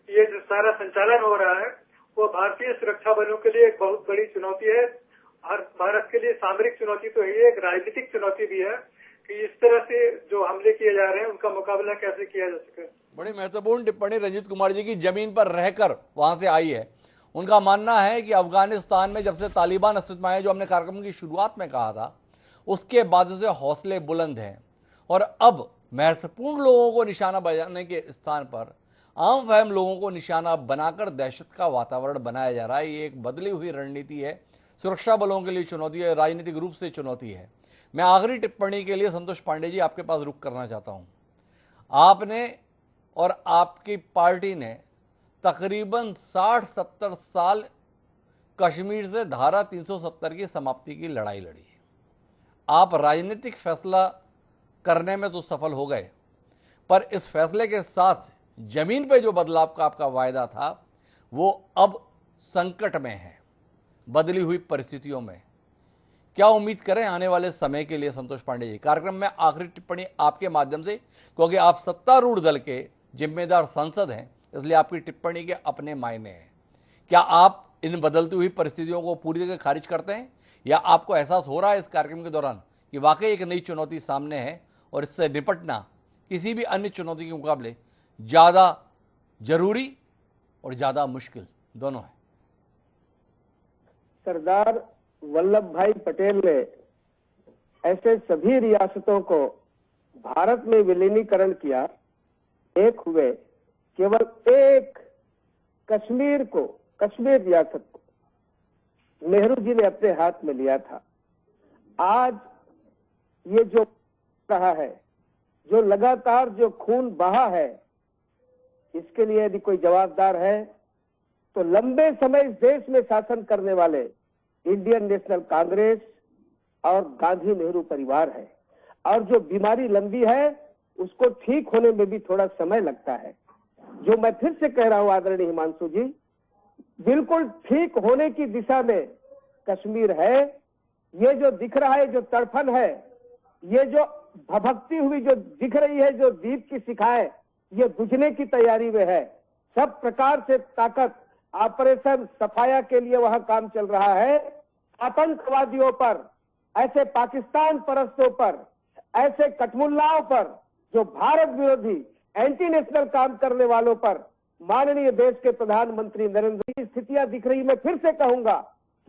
ये जो सारा संचालन हो रहा है वो भारतीय सुरक्षा बलों के लिए एक बहुत बड़ी चुनौती है। भारत के लिए सामरिक चुनौती तो है, एक राजनीतिक चुनौती भी है कि इस तरह से जो हमले किए जा रहे हैं उनका मुकाबला कैसे किया जा सके। बड़ी महत्वपूर्ण टिप्पणी रंजीत कुमार जी की जमीन पर रहकर वहां से आई है। उनका मानना है कि अफगानिस्तान में जब से तालिबान अस्तित्व में आए, जो हमने कार्यक्रम की शुरुआत में कहा था, उसके बाद से हौसले बुलंद हैं और अब महत्वपूर्ण लोगों को निशाना बनाने के स्थान पर आम फहम लोगों को निशाना बनाकर दहशत का वातावरण बनाया जा रहा है। ये एक बदली हुई रणनीति है, सुरक्षा बलों के लिए चुनौती है, राजनीतिक रूप से चुनौती है। मैं आखिरी टिप्पणी के लिए संतोष पांडे जी आपके पास रुख करना चाहता हूं। आपने और आपकी पार्टी ने तकरीबन 60-70 साल कश्मीर से धारा 370 की समाप्ति की लड़ाई लड़ी है। आप राजनीतिक फैसला करने में तो सफल हो गए, पर इस फैसले के साथ जमीन पे जो बदलाव का आपका वायदा था वो अब संकट में है, बदली हुई परिस्थितियों में। क्या उम्मीद करें आने वाले समय के लिए? संतोष पांडे जी, कार्यक्रम में आखिरी टिप्पणी आपके माध्यम से, क्योंकि आप सत्तारूढ़ दल के जिम्मेदार सांसद हैं, इसलिए आपकी टिप्पणी के अपने मायने हैं। क्या आप इन बदलती हुई परिस्थितियों को पूरी तरह खारिज करते हैं, या आपको एहसास हो रहा है इस कार्यक्रम के दौरान कि वाकई एक नई चुनौती सामने है और इससे निपटना किसी भी अन्य चुनौती के मुकाबले ज्यादा जरूरी और ज्यादा मुश्किल दोनों है? सरदार वल्लभ भाई पटेल ने ऐसे सभी रियासतों को भारत में विलीनीकरण किया, एक हुए, केवल एक कश्मीर रियासत को नेहरू जी ने अपने हाथ में लिया था। आज ये जो रहा है, जो लगातार जो खून बहा है, इसके लिए यदि कोई जवाबदार है तो लंबे समय इस देश में शासन करने वाले इंडियन नेशनल कांग्रेस और गांधी नेहरू परिवार है। और जो बीमारी लंबी है उसको ठीक होने में भी थोड़ा समय लगता है। जो मैं फिर से कह रहा हूं आदरणीय हिमांशु जी, बिल्कुल ठीक होने की दिशा में कश्मीर है ये जो दिख रहा है, जो तड़फन है, ये जो भभकती हुई जो दिख रही है, जो दीप की शिखाएं, ये बुझने की तैयारी में है। सब प्रकार से ताकत ऑपरेशन सफाया के लिए वहां काम चल रहा है। आतंकवादियों पर, ऐसे पाकिस्तान परस्तों पर, ऐसे कटमुल्लाओं पर, जो भारत विरोधी एंटी नेशनल काम करने वालों पर माननीय देश के प्रधानमंत्री नरेंद्र की स्थितियां दिख रही। मैं फिर से कहूंगा,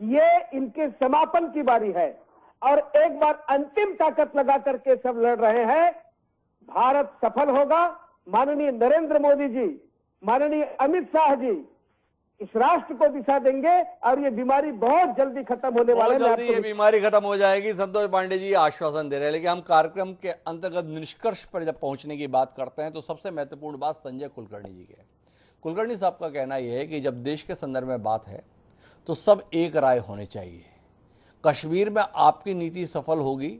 ये इनके समापन की बारी है और एक बार अंतिम ताकत लगा करके सब लड़ रहे हैं। भारत सफल होगा। माननीय नरेंद्र मोदी जी, माननीय अमित शाह जी इस राष्ट्र को दिशा देंगे और ये बीमारी बहुत जल्दी खत्म होने वाला बहुत है। जल्दी ये बीमारी खत्म हो जाएगी। संतोष पांडे जी आश्वासन दे रहे हैं, लेकिन हम कार्यक्रम के अंतर्गत निष्कर्ष पर जब पहुंचने की बात करते हैं तो सबसे महत्वपूर्ण बात संजय कुलकर्णी जी की है। कुलकर्णी साहब का कहना यह है कि जब देश के संदर्भ में बात है तो सब एक राय होनी चाहिए। कश्मीर में आपकी नीति सफल होगी,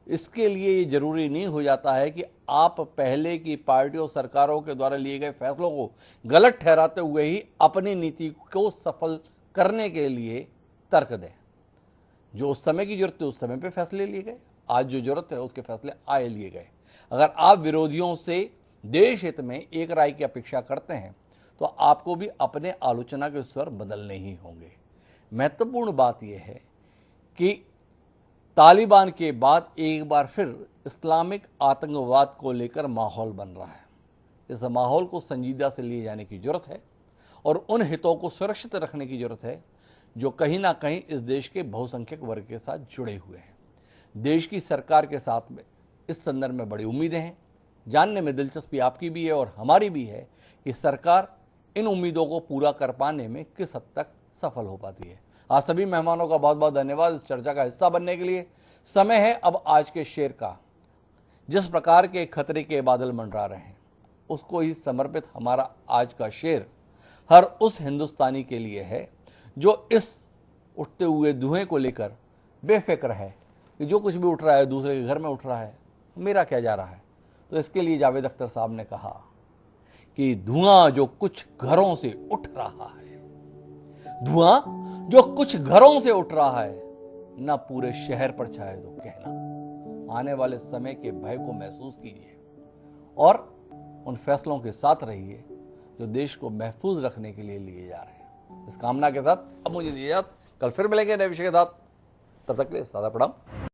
इसके लिए ये जरूरी नहीं हो जाता है कि आप पहले की पार्टियों सरकारों के द्वारा लिए गए फैसलों को गलत ठहराते हुए ही अपनी नीति को सफल करने के लिए तर्क दें। जो उस समय की जरूरत है उस समय पे फैसले लिए गए, आज जो जरूरत है उसके फैसले आए लिए गए। अगर आप विरोधियों से देश हित में एक राय की अपेक्षा करते हैं तो आपको भी अपने आलोचना के स्वर बदलने ही होंगे। महत्वपूर्ण बात यह है कि तालिबान के बाद एक बार फिर इस्लामिक आतंकवाद को लेकर माहौल बन रहा है। इस माहौल को संजीदा से लिए जाने की जरूरत है और उन हितों को सुरक्षित रखने की जरूरत है जो कहीं ना कहीं इस देश के बहुसंख्यक वर्ग के साथ जुड़े हुए हैं। देश की सरकार के साथ में इस संदर्भ में बड़ी उम्मीदें हैं। जानने में दिलचस्पी आपकी भी है और हमारी भी है कि सरकार इन उम्मीदों को पूरा कर पाने में किस हद तक सफल हो पाती है। आज सभी मेहमानों का बहुत बहुत धन्यवाद इस चर्चा का हिस्सा बनने के लिए। समय है अब आज के शेर का। जिस प्रकार के खतरे के बादल मंडरा रहे हैं उसको ही समर्पित हमारा आज का शेर हर उस हिंदुस्तानी के लिए है जो इस उठते हुए धुएं को लेकर बेफिक्र है कि जो कुछ भी उठ रहा है दूसरे के घर में उठ रहा है, मेरा क्या जा रहा है। तो इसके लिए जावेद अख्तर साहब ने कहा कि धुआं जो कुछ घरों से उठ रहा है, धुआं जो कुछ घरों से उठ रहा है, ना पूरे शहर पर छाए तो कहना। आने वाले समय के भय को महसूस कीजिए और उन फैसलों के साथ रहिए जो देश को महफूज रखने के लिए लिए जा रहे हैं। इस कामना के साथ अब मुझे दीजिए, कल फिर मिलेंगे नए विषय के साथ। तब तक के लिए सादा प्रणाम।